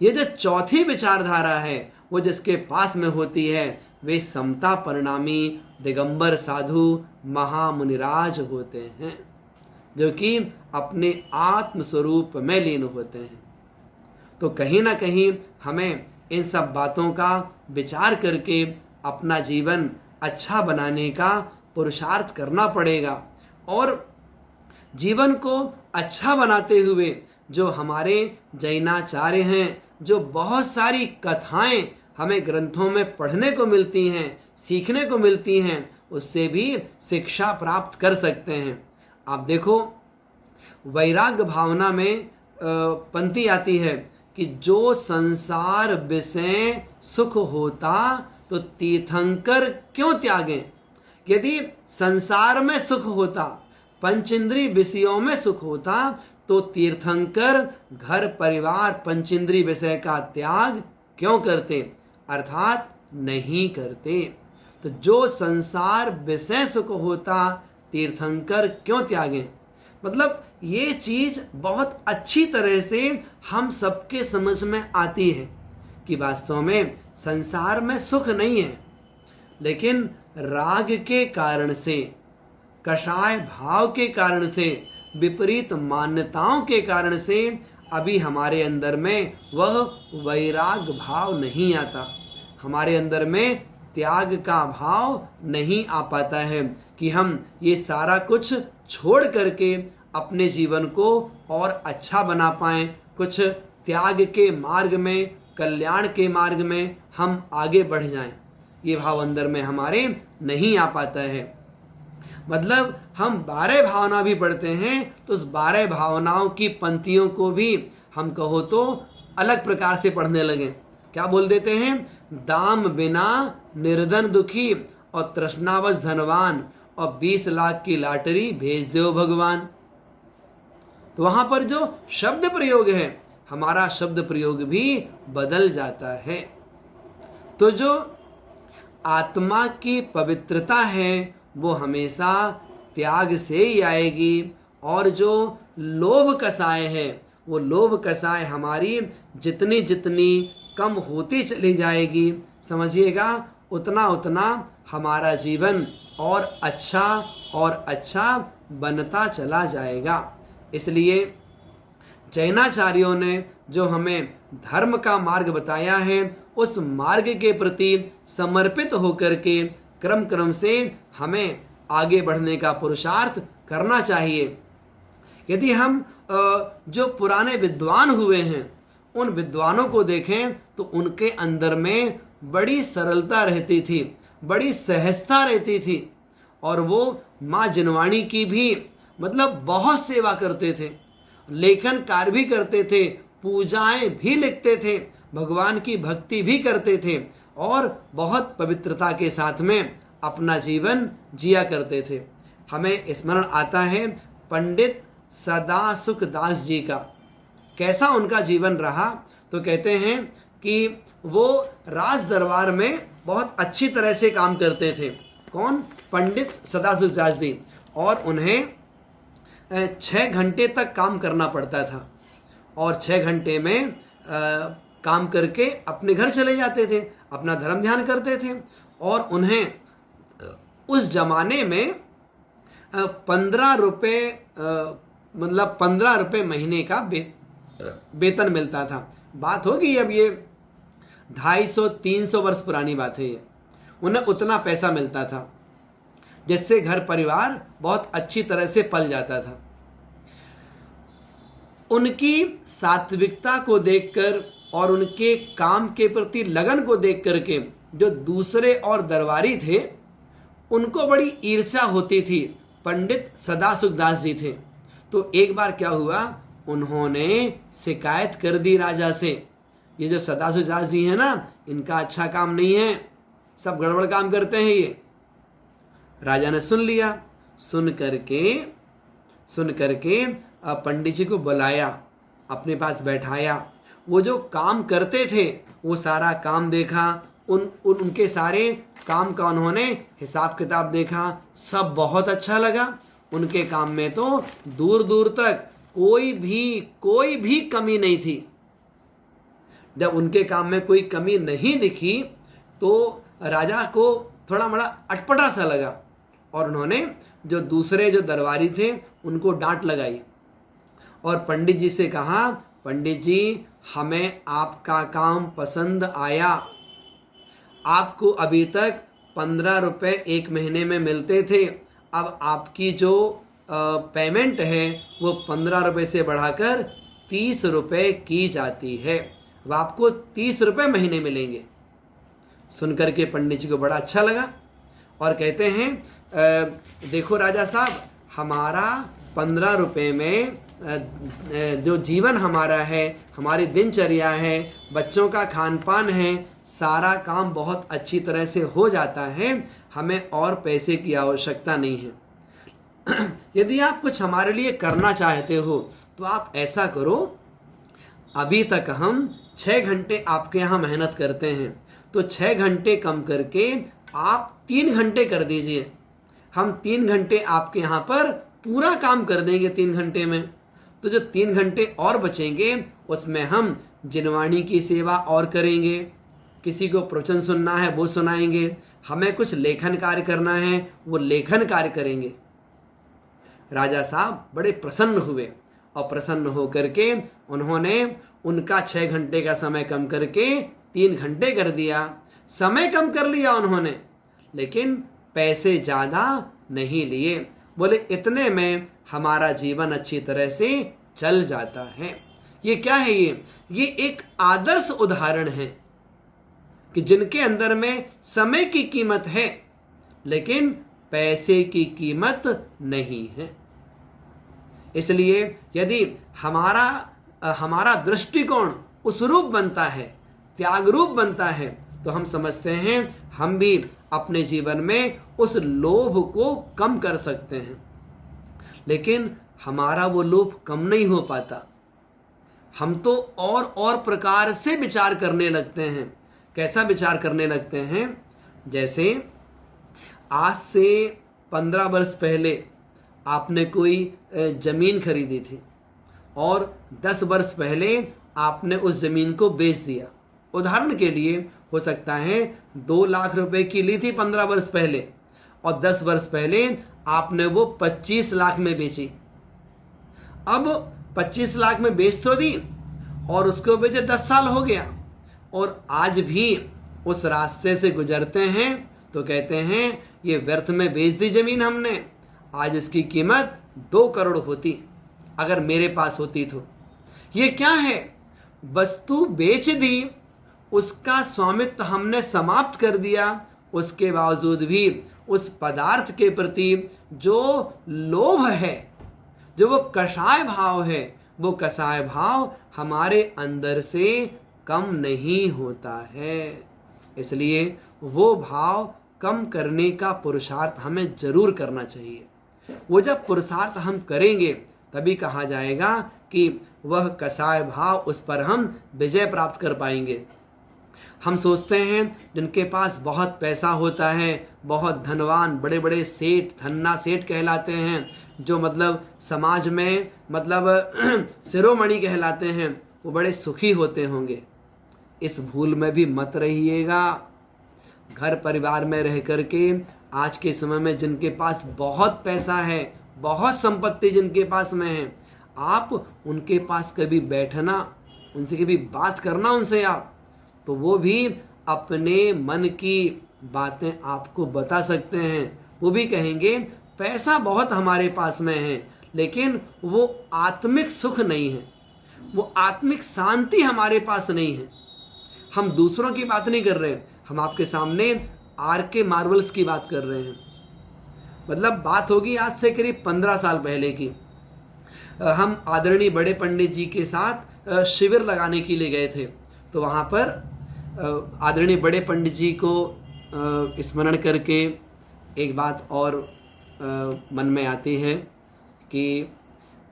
ये जो चौथी विचारधारा है वो जिसके पास में होती है वे समता परिणामी दिगंबर साधु महामुनिराज होते हैं, जो कि अपने आत्म स्वरूप में लीन होते हैं। तो कहीं ना कहीं हमें इन सब बातों का विचार करके अपना जीवन अच्छा बनाने का पुरुषार्थ करना पड़ेगा। और जीवन को अच्छा बनाते हुए जो हमारे जैनाचार्य हैं, जो बहुत सारी कथाएं हमें ग्रंथों में पढ़ने को मिलती हैं, सीखने को मिलती हैं, उससे भी शिक्षा प्राप्त कर सकते हैं। आप देखो, वैराग्य भावना में पंक्ति आती है कि जो संसार विषय सुख होता तो तीर्थंकर क्यों त्यागें। यदि संसार में सुख होता, पंचेंद्रिय विषयों में सुख होता, तो तीर्थंकर घर परिवार पंचेंद्रिय विषय का त्याग क्यों करते, अर्थात नहीं करते। तो जो संसार विषय सुख होता तीर्थंकर क्यों त्यागें। मतलब ये चीज बहुत अच्छी तरह से हम सबके समझ में आती है कि वास्तव में संसार में सुख नहीं है, लेकिन राग के कारण से, कषाय भाव के कारण से, विपरीत मान्यताओं के कारण से अभी हमारे अंदर में वह वैराग्य भाव नहीं आता, हमारे अंदर में त्याग का भाव नहीं आ पाता है कि हम ये सारा कुछ छोड़ करके अपने जीवन को और अच्छा बना पाएं, कुछ त्याग के मार्ग में, कल्याण के मार्ग में हम आगे बढ़ जाएं। ये भाव अंदर में हमारे नहीं आ पाता है। मतलब हम 12 भावना भी पढ़ते हैं तो उस 12 भावनाओं की पंक्तियों को भी हम कहो तो अलग प्रकार से पढ़ने लगे। क्या बोल देते हैं? दाम बिना निर्धन दुखी और तृष्णावश धनवान और 20 लाख की लॉटरी भेज दो भगवान। तो वहां पर जो शब्द प्रयोग है, हमारा शब्द प्रयोग भी बदल जाता है। तो जो आत्मा की पवित्रता है वो हमेशा त्याग से ही आएगी, और जो लोभ कसाय है वो लोभ कसाय हमारी जितनी जितनी कम होती चली जाएगी, समझिएगा उतना उतना हमारा जीवन और अच्छा बनता चला जाएगा। इसलिए जैनाचार्यों ने जो हमें धर्म का मार्ग बताया है उस मार्ग के प्रति समर्पित होकर के क्रम क्रम से हमें आगे बढ़ने का पुरुषार्थ करना चाहिए। यदि हम जो पुराने विद्वान हुए हैं उन विद्वानों को देखें तो उनके अंदर में बड़ी सरलता रहती थी, बड़ी सहजता रहती थी, और वो माँ जिनवाणी की भी मतलब बहुत सेवा करते थे, लेखन कार्य भी करते थे, पूजाएं भी लिखते थे, भगवान की भक्ति भी करते थे और बहुत पवित्रता के साथ में अपना जीवन जिया करते थे। हमें स्मरण आता है पंडित सदासुख दास जी का। कैसा उनका जीवन रहा, तो कहते हैं कि वो राज दरबार में बहुत अच्छी तरह से काम करते थे। कौन? पंडित सदासुख दास जी। और उन्हें 6 घंटे तक काम करना पड़ता था और 6 घंटे में काम करके अपने घर चले जाते थे, अपना धर्म ध्यान करते थे। और उन्हें उस जमाने में 15 रुपये मतलब 15 रुपये महीने का वेतन मिलता था। बात होगी अब ये 250-300 वर्ष पुरानी बात है। ये उन्हें उतना पैसा मिलता था जिससे घर परिवार बहुत अच्छी तरह से पल जाता था। उनकी सात्विकता को देखकर और उनके काम के प्रति लगन को देख करके जो दूसरे और दरबारी थे उनको बड़ी ईर्ष्या होती थी। पंडित सदासुख दास जी थे, तो एक बार क्या हुआ, उन्होंने शिकायत कर दी राजा से, ये जो सदासुख दास जी हैं ना, इनका अच्छा काम नहीं है, सब गड़बड़ काम करते हैं ये। राजा ने सुन लिया। सुन करके पंडित जी को बुलाया, अपने पास बैठाया। वो जो काम करते थे वो सारा काम देखा, उनके सारे काम का उन्होंने हिसाब किताब देखा, सब बहुत अच्छा लगा। उनके काम में तो दूर दूर तक कोई भी कमी नहीं थी। जब उनके काम में कोई कमी नहीं दिखी तो राजा को थोड़ा बड़ा अटपटा सा लगा और उन्होंने जो दूसरे जो दरबारी थे उनको डांट लगाई और पंडित जी से कहा, पंडित जी हमें आपका काम पसंद आया। आपको अभी तक 15 रुपये 1 महीने में मिलते थे, अब आपकी जो पेमेंट है वो 15 रुपये से बढ़ाकर 30 रुपये की जाती है। अब आपको 30 रुपये महीने मिलेंगे। सुनकर के पंडित जी को बड़ा अच्छा लगा और कहते हैं देखो राजा साहब, हमारा 15 रुपये में जो जीवन हमारा है, हमारी दिनचर्या है, बच्चों का खान पान है, सारा काम बहुत अच्छी तरह से हो जाता है, हमें और पैसे की आवश्यकता नहीं है। यदि आप कुछ हमारे लिए करना चाहते हो तो आप ऐसा करो, अभी तक हम 6 घंटे आपके यहाँ मेहनत करते हैं, तो 6 घंटे कम करके आप 3 घंटे कर दीजिए। हम 3 घंटे आपके यहाँ पर पूरा काम कर देंगे 3 घंटे में। तो जो 3 घंटे और बचेंगे उसमें हम जिनवाणी की सेवा और करेंगे, किसी को प्रवचन सुनना है वो सुनाएंगे, हमें कुछ लेखन कार्य करना है वो लेखन कार्य करेंगे। राजा साहब बड़े प्रसन्न हुए और प्रसन्न होकर के उन्होंने उनका 6 घंटे का समय कम करके 3 घंटे कर दिया। समय कम कर लिया उन्होंने, लेकिन पैसे ज़्यादा नहीं लिए। बोले इतने में हमारा जीवन अच्छी तरह से चल जाता है। ये क्या है? ये एक आदर्श उदाहरण है कि जिनके अंदर में समय की कीमत है लेकिन पैसे की कीमत नहीं है। इसलिए यदि हमारा दृष्टिकोण उस रूप बनता है, त्याग रूप बनता है, तो हम समझते हैं हम भी अपने जीवन में उस लोभ को कम कर सकते हैं। लेकिन हमारा वो लोभ कम नहीं हो पाता। हम तो और प्रकार से विचार करने लगते हैं। कैसा विचार करने लगते हैं? जैसे आज से 15 वर्ष पहले आपने कोई जमीन खरीदी थी और 10 वर्ष पहले आपने उस जमीन को बेच दिया। उदाहरण के लिए हो सकता है 2 लाख रुपए की ली थी 15 वर्ष पहले और 10 वर्ष पहले आपने वो 25 लाख में बेची। अब 25 लाख में बेच तो दी और उसको बेचे 10 साल हो गया और आज भी उस रास्ते से गुजरते हैं तो कहते हैं ये व्यर्थ में बेच दी जमीन हमने, आज इसकी कीमत 2 करोड़ होती अगर मेरे पास होती तो। ये क्या है? वस्तु बेच दी, उसका स्वामित्व हमने समाप्त कर दिया, उसके बावजूद भी उस पदार्थ के प्रति जो लोभ है जो वो कषाय भाव है, वो कषाय भाव हमारे अंदर से कम नहीं होता है। इसलिए वो भाव कम करने का पुरुषार्थ हमें जरूर करना चाहिए। वो जब पुरुषार्थ हम करेंगे तभी कहा जाएगा कि वह कषाय भाव, उस पर हम विजय प्राप्त कर पाएंगे। हम सोचते हैं जिनके पास बहुत पैसा होता है, बहुत धनवान, बड़े बड़े सेठ, धन्ना सेठ कहलाते हैं, जो मतलब समाज में मतलब शिरोमणि कहलाते हैं, वो बड़े सुखी होते होंगे। इस भूल में भी मत रहिएगा। घर परिवार में रह करके आज के समय में जिनके पास बहुत पैसा है, बहुत संपत्ति जिनके पास में है, आप उनके पास कभी बैठना, उनसे कभी बात करना उनसे आप, तो वो भी अपने मन की बातें आपको बता सकते हैं। वो भी कहेंगे पैसा बहुत हमारे पास में है, लेकिन वो आत्मिक सुख नहीं है, वो आत्मिक शांति हमारे पास नहीं है। हम दूसरों की बात नहीं कर रहे हैं, हम आपके सामने RK मार्वल्स की बात कर रहे हैं। मतलब बात होगी आज से करीब 15 साल पहले की। हम आदरणीय बड़े पंडित जी के साथ शिविर लगाने के लिए गए थे। तो वहाँ पर आदरणीय बड़े पंडित जी को स्मरण करके एक बात और मन में आती है कि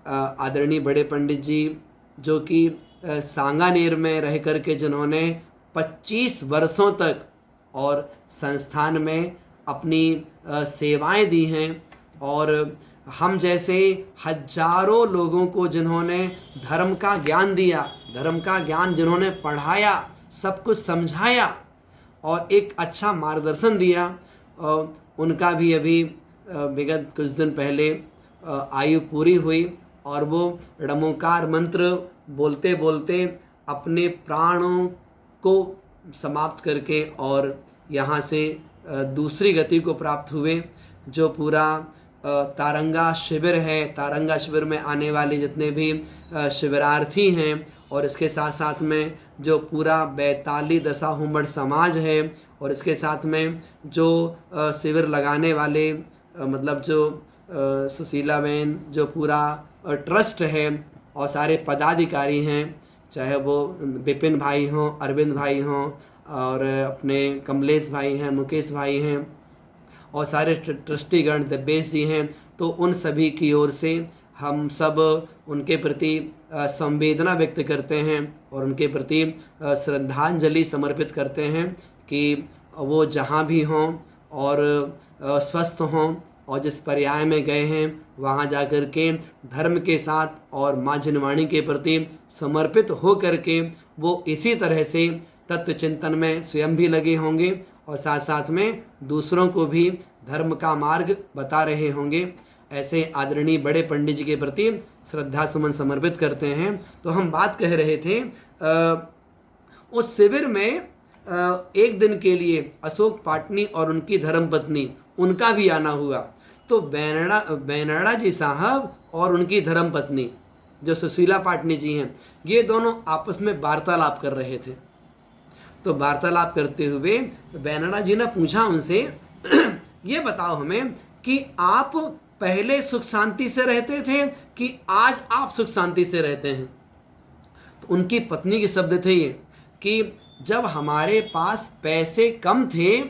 आदरणीय बड़े पंडित जी जो कि सांगानेर में रह करके जिन्होंने 25 वर्षों तक और संस्थान में अपनी सेवाएं दी हैं, और हम जैसे हजारों लोगों को जिन्होंने धर्म का ज्ञान दिया, धर्म का ज्ञान जिन्होंने पढ़ाया, सब कुछ समझाया और एक अच्छा मार्गदर्शन दिया, उनका भी अभी विगत कुछ दिन पहले आयु पूरी हुई और वो ड़मोकार मंत्र बोलते बोलते अपने प्राणों को समाप्त करके और यहाँ से दूसरी गति को प्राप्त हुए। जो पूरा तारंगा शिविर है, तारंगा शिविर में आने वाले जितने भी शिविरार्थी हैं और इसके साथ साथ में जो पूरा बैताली दशा हुमड़ समाज है और इसके साथ में जो शिविर लगाने वाले मतलब जो सुशीला बहन जो पूरा ट्रस्ट है और सारे पदाधिकारी हैं, चाहे वो विपिन भाई हों, अरविंद भाई हों और अपने कमलेश भाई हैं, मुकेश भाई हैं और सारे ट्रस्टीगण दिव्येश जी हैं, तो उन सभी की ओर से हम सब उनके प्रति संवेदना व्यक्त करते हैं और उनके प्रति श्रद्धांजलि समर्पित करते हैं कि वो जहाँ भी हों और स्वस्थ हों और जिस पर्याय में गए हैं वहाँ जाकर के धर्म के साथ और माँ जिनवाणी के प्रति समर्पित हो करके वो इसी तरह से तत्व चिंतन में स्वयं भी लगे होंगे और साथ साथ में दूसरों को भी धर्म का मार्ग बता रहे होंगे। ऐसे आदरणीय बड़े पंडित जी के प्रति श्रद्धा सुमन समर्पित करते हैं। तो हम बात कह रहे थे उस शिविर में एक दिन के लिए अशोक पाटनी और उनकी धर्मपत्नी उनका भी आना हुआ। तो बैनड़ा जी साहब और उनकी धर्मपत्नी जो सुशीला पाटनी जी हैं, ये दोनों आपस में वार्तालाप कर रहे थे। तो वार्तालाप करते हुए बैनड़ा जी ने पूछा उनसे ये बताओ हमें कि आप पहले सुख शांति से रहते थे कि आज आप सुख शांति से रहते हैं। तो उनकी पत्नी के शब्द थे ये कि जब हमारे पास पैसे कम थे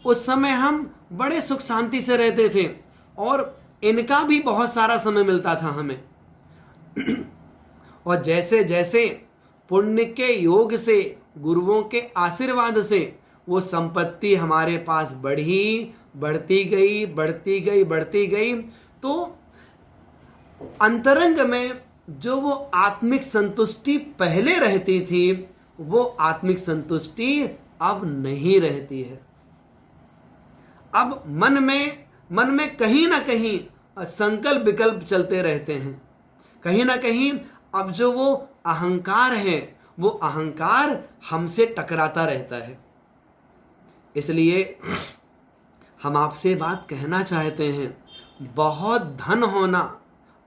उस समय हम बड़े सुख शांति से रहते थे और इनका भी बहुत सारा समय मिलता था हमें। और जैसे जैसे पुण्य के योग से, गुरुओं के आशीर्वाद से वो संपत्ति हमारे पास बढ़ती गई, तो अंतरंग में जो वो आत्मिक संतुष्टि पहले रहती थी वो आत्मिक संतुष्टि अब नहीं रहती है। अब मन में कहीं ना कहीं संकल्प विकल्प चलते रहते हैं। कहीं ना कहीं अब जो वो अहंकार है वो अहंकार हमसे टकराता रहता है। इसलिए हम आपसे बात कहना चाहते हैं, बहुत धन होना,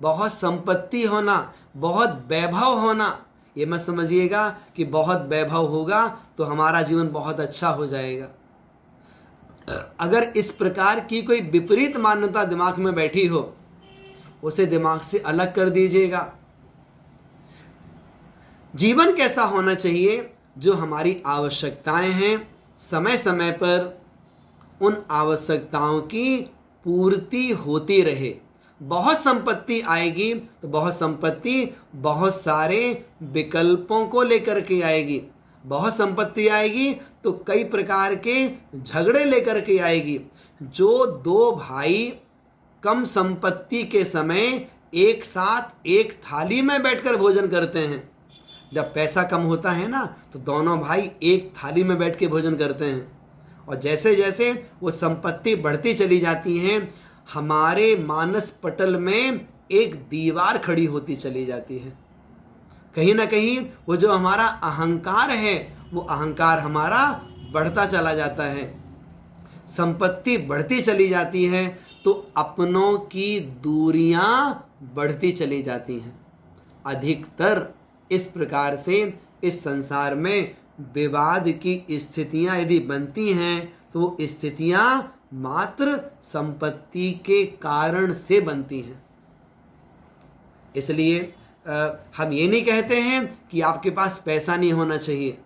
बहुत संपत्ति होना, बहुत वैभव होना, ये मत समझिएगा कि बहुत वैभव होगा तो हमारा जीवन बहुत अच्छा हो जाएगा। अगर इस प्रकार की कोई विपरीत मान्यता दिमाग में बैठी हो, उसे दिमाग से अलग कर दीजिएगा। जीवन कैसा होना चाहिए? जो हमारी आवश्यकताएं हैं, समय समय पर उन आवश्यकताओं की पूर्ति होती रहे। बहुत संपत्ति आएगी तो बहुत संपत्ति बहुत सारे विकल्पों को लेकर के आएगी। बहुत संपत्ति आएगी तो कई प्रकार के झगड़े लेकर के आएगी। जो दो भाई कम संपत्ति के समय एक साथ एक थाली में बैठकर भोजन करते हैं, जब पैसा कम होता है ना तो दोनों भाई एक थाली में बैठ के भोजन करते हैं। और जैसे जैसे वो संपत्ति बढ़ती चली जाती हैं, हमारे मानस पटल में एक दीवार खड़ी होती चली जाती है। कहीं ना कहीं वो जो हमारा अहंकार है, वो अहंकार हमारा बढ़ता चला जाता है। संपत्ति बढ़ती चली जाती है तो अपनों की दूरियां बढ़ती चली जाती हैं। अधिकतर इस प्रकार से इस संसार में विवाद की स्थितियां यदि बनती हैं तो वो स्थितियां मात्र संपत्ति के कारण से बनती हैं। इसलिए हम ये नहीं कहते हैं कि आपके पास पैसा नहीं होना चाहिए,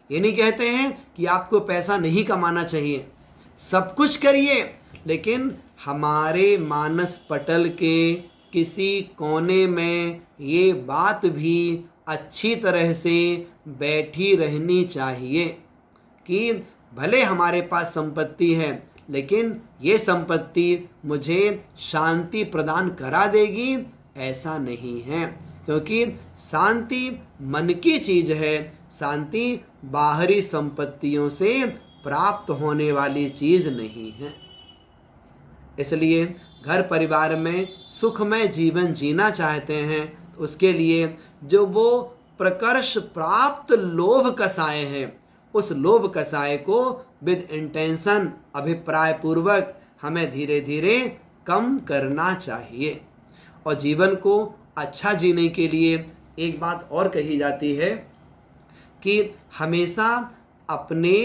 ये नहीं कहते हैं कि आपको पैसा नहीं कमाना चाहिए। सब कुछ करिए, लेकिन हमारे मानस पटल के किसी कोने में ये बात भी अच्छी तरह से बैठी रहनी चाहिए कि भले हमारे पास संपत्ति है, लेकिन ये संपत्ति मुझे शांति प्रदान करा देगी, ऐसा नहीं है। क्योंकि शांति मन की चीज है, शांति बाहरी संपत्तियों से प्राप्त होने वाली चीज नहीं है। इसलिए घर परिवार में सुखमय जीवन जीना चाहते हैं तो उसके लिए जो वो प्रकर्ष प्राप्त लोभ कसाय है, उस लोभ कसाय को विद इंटेंशन अभिप्राय पूर्वक हमें धीरे धीरे कम करना चाहिए। और जीवन को अच्छा जीने के लिए एक बात और कही जाती है कि हमेशा अपने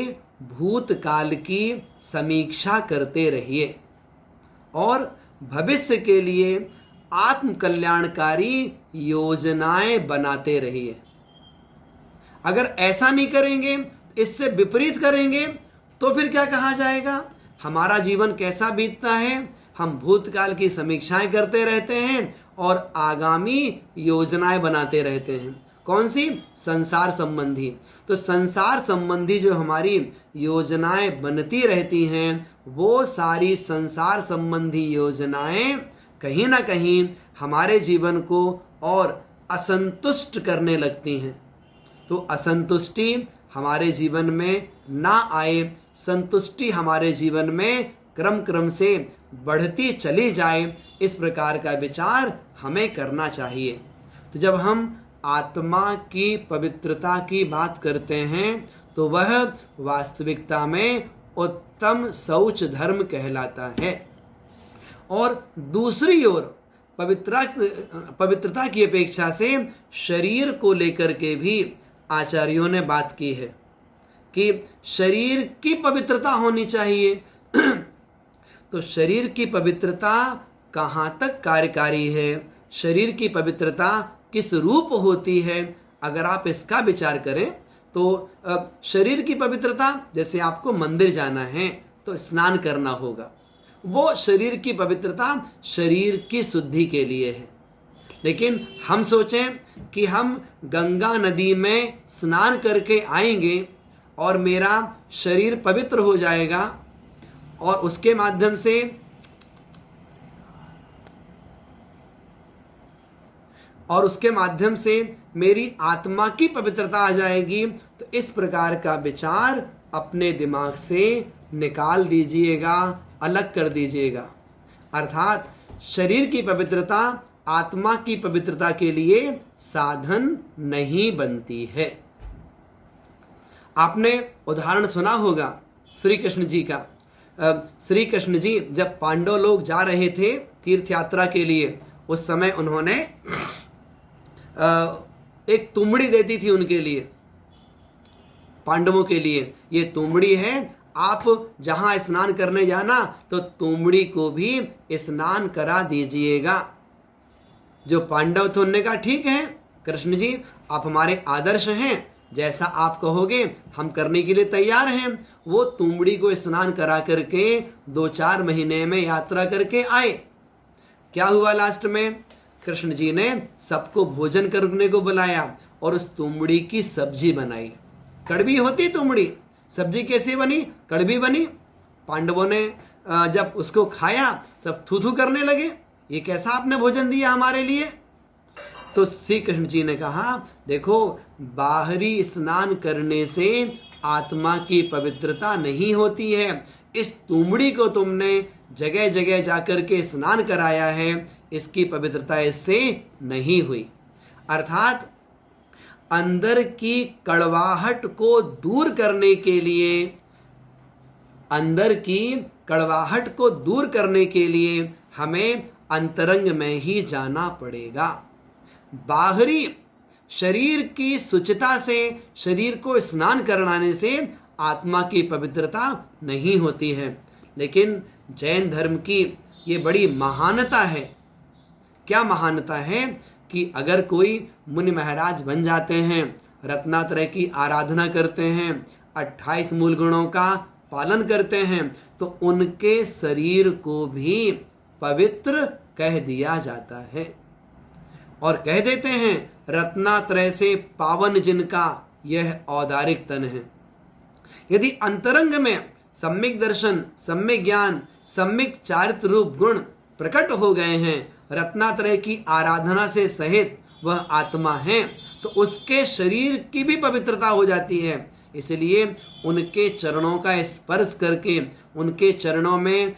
भूतकाल की समीक्षा करते रहिए और भविष्य के लिए आत्म कल्याणकारी योजनाएं बनाते रहिए। अगर ऐसा नहीं करेंगे, इससे विपरीत करेंगे, तो फिर क्या कहा जाएगा? हमारा जीवन कैसा बीतता है? हम भूतकाल की समीक्षाएं करते रहते हैं और आगामी योजनाएं बनाते रहते हैं। कौन सी? संसार संबंधी। तो संसार संबंधी जो हमारी योजनाएं बनती रहती हैं, वो सारी संसार संबंधी योजनाएं कहीं ना कहीं हमारे जीवन को और असंतुष्ट करने लगती हैं। तो असंतुष्टि हमारे जीवन में ना आए, संतुष्टि हमारे जीवन में क्रम क्रम से बढ़ती चली जाए, इस प्रकार का विचार हमें करना चाहिए। तो जब हम आत्मा की पवित्रता की बात करते हैं तो वह वास्तविकता में उत्तम शौच धर्म कहलाता है। और दूसरी ओर पवित्रता की अपेक्षा से शरीर को लेकर के भी आचार्यों ने बात की है कि शरीर की पवित्रता होनी चाहिए। तो शरीर की पवित्रता कहाँ तक कार्यकारी है, शरीर की पवित्रता किस रूप होती है, अगर आप इसका विचार करें तो शरीर की पवित्रता, जैसे आपको मंदिर जाना है तो स्नान करना होगा, वो शरीर की पवित्रता शरीर की शुद्धि के लिए है। लेकिन हम सोचें कि हम गंगा नदी में स्नान करके आएंगे और मेरा शरीर पवित्र हो जाएगा और उसके माध्यम से मेरी आत्मा की पवित्रता आ जाएगी। तो इस प्रकार का विचार अपने दिमाग से निकाल दीजिएगा, अलग कर दीजिएगा। अर्थात शरीर की पवित्रता आत्मा की पवित्रता के लिए साधन नहीं बनती है। आपने उदाहरण सुना होगा श्री कृष्ण जी का। श्री कृष्ण जी जब पांडव लोग जा रहे थे तीर्थ यात्रा के लिए, उस समय उन्होंने एक तुमड़ी देती थी उनके लिए, पांडवों के लिए। ये तुमड़ी है, आप जहां स्नान करने जाना तो तुमड़ी को भी स्नान करा दीजिएगा। जो पांडव थे उन्होंने कहा ठीक है कृष्ण जी, आप हमारे आदर्श हैं, जैसा आप कहोगे हम करने के लिए तैयार हैं। वो तुमड़ी को स्नान करा करके 2-4 महीने में यात्रा करके आए। क्या हुआ लास्ट में, कृष्ण जी ने सबको भोजन करने को बुलाया और उस तुमड़ी की सब्जी बनाई। कड़वी होती तुमड़ी, सब्जी कैसे बनी, कड़वी बनी। पांडवों ने जब उसको खाया तब थू थू करने लगे, ये कैसा आपने भोजन दिया हमारे लिए। तो श्री कृष्ण जी ने कहा देखो, बाहरी स्नान करने से आत्मा की पवित्रता नहीं होती है। इस तुमड़ी को तुमने जगह जगह जाकर के स्नान कराया है, इसकी पवित्रता इससे नहीं हुई। अर्थात अंदर की कड़वाहट को दूर करने के लिए, अंदर की कड़वाहट को दूर करने के लिए हमें अंतरंग में ही जाना पड़ेगा। बाहरी शरीर की शुचिता से, शरीर को स्नान कराने से आत्मा की पवित्रता नहीं होती है। लेकिन जैन धर्म की ये बड़ी महानता है। क्या महानता है कि अगर कोई मुनि महाराज बन जाते हैं, रत्नात्रय की आराधना करते हैं, 28 मूल गुणों का पालन करते हैं, तो उनके शरीर को भी पवित्र कह दिया जाता है। और कह देते हैं रत्नात्रय से पावन जिनका यह औदारिक तन है। यदि अंतरंग में सम्यक दर्शन, सम्यक ज्ञान, सम्यक चारित्र रूप गुण प्रकट हो गए हैं, रत्नात्रय की आराधना से सहित वह आत्मा है, तो उसके शरीर की भी पवित्रता हो जाती है। इसलिए उनके चरणों का स्पर्श करके, उनके चरणों में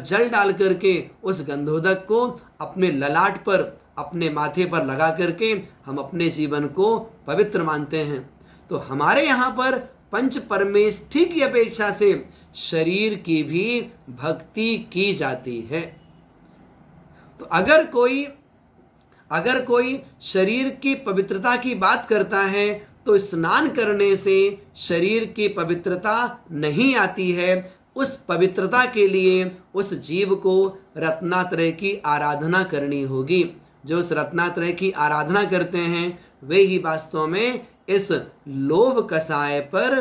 जल डाल करके उस गंधोदक को अपने ललाट पर, अपने माथे पर लगा करके हम अपने जीवन को पवित्र मानते हैं। तो हमारे यहाँ पर पंच परमेष्ठी की अपेक्षा से शरीर की भी भक्ति की जाती है। तो अगर कोई शरीर की पवित्रता की बात करता है तो स्नान करने से शरीर की पवित्रता नहीं आती है। उस पवित्रता के लिए उस जीव को रत्नात्रय की आराधना करनी होगी। जो उस रत्नात्रय की आराधना करते हैं वे ही वास्तव में इस लोभ कसाय पर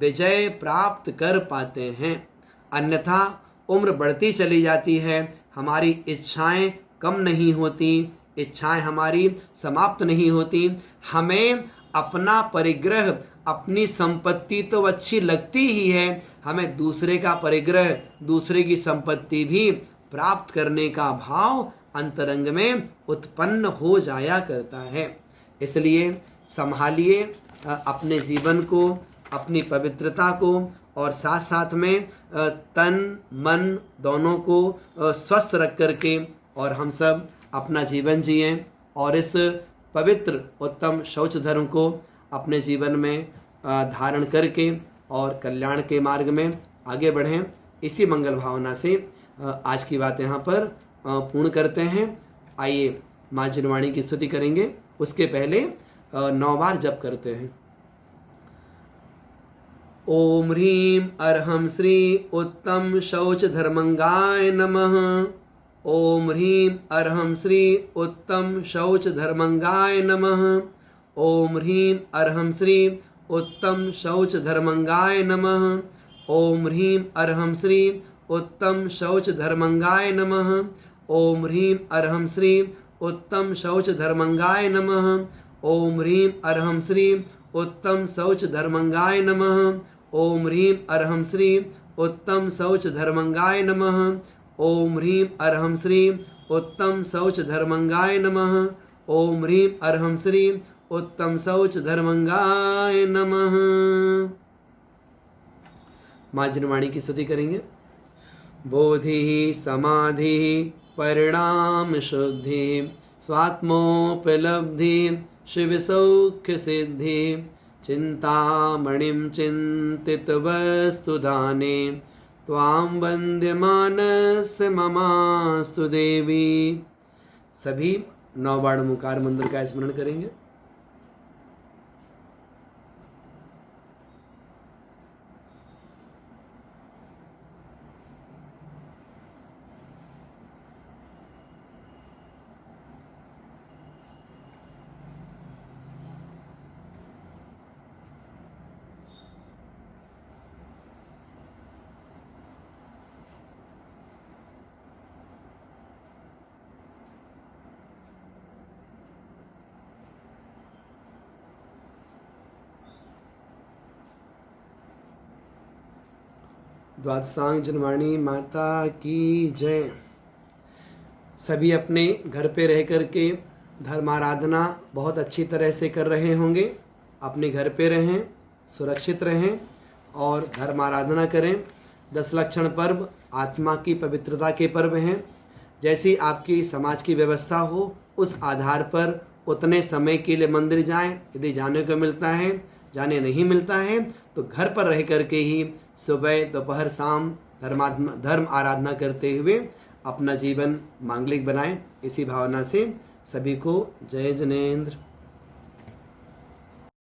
विजय प्राप्त कर पाते हैं। अन्यथा उम्र बढ़ती चली जाती है, हमारी इच्छाएं कम नहीं होती, इच्छाएं हमारी समाप्त नहीं होती। हमें अपना परिग्रह, अपनी संपत्ति तो अच्छी लगती ही है, हमें दूसरे का परिग्रह, दूसरे की संपत्ति भी प्राप्त करने का भाव अंतरंग में उत्पन्न हो जाया करता है। इसलिए संभालिए अपने जीवन को, अपनी पवित्रता को, और साथ साथ में तन मन दोनों को स्वस्थ रख करके और हम सब अपना जीवन जिएं और इस पवित्र उत्तम शौच धर्म को अपने जीवन में धारण करके और कल्याण के मार्ग में आगे बढ़ें। इसी मंगल भावना से आज की बात यहाँ पर पूर्ण करते हैं। आइए माँ जिनवाणी की स्तुति करेंगे, उसके पहले 9 बार जप करते हैं। ओम ह्रीं अर्हं श्री उत्तम शौच धर्मंगाय नमः। ओम ह्रीं अर्हं श्री उत्तम शौच धर्मंगाय नमः। ओम ह्रीं अर्हं श्री उत्तम शौच धर्मंगाय नमः। ओम ह्रीं अर्हं श्री उत्तम शौच धर्मंगाय नमः। ओम ह्रीं अर्हं श्री उत्तम शौच धर्मंगाय नमः। ओम ह्रीं अर्हं श्री उत्तम शौच धर्मंगाय नमः। ओम ह्रीं अर्हं श्री उत्तम शौच धर्मंगाय नमः। ओम ह्रीं अर्हं श्री उत्तम शौच धर्मंगाय नमः। ओम ह्रीं अर्हं श्री उत्तम शौच धर्मंगाय नमः। माँ जिनवाणी की स्तुति करेंगे। बोधि समाधि परिणाम शुद्धि स्वात्मोपलब्धि शिव सौख्य सिद्धि चिंतामणिं चिंतित वस्तुदाने त्वां वंद्य मानस ममास्तु देवी। सभी 9 बार मुकार मंत्र का स्मरण करेंगे। द्वादशांग जनवाणी माता की जय। सभी अपने घर पे रह कर के धर्म आराधना बहुत अच्छी तरह से कर रहे होंगे। अपने घर पे रहें, सुरक्षित रहें और धर्म आराधना करें। 10 लक्षण पर्व आत्मा की पवित्रता के पर्व हैं। जैसी आपकी समाज की व्यवस्था हो उस आधार पर उतने समय के लिए मंदिर जाएं। यदि जाने को मिलता है, जाने नहीं मिलता है तो घर पर रह करके ही सुबह दोपहर शाम धर्म आराधना करते हुए अपना जीवन मांगलिक बनाएं। इसी भावना से सभी को जय जिनेंद्र।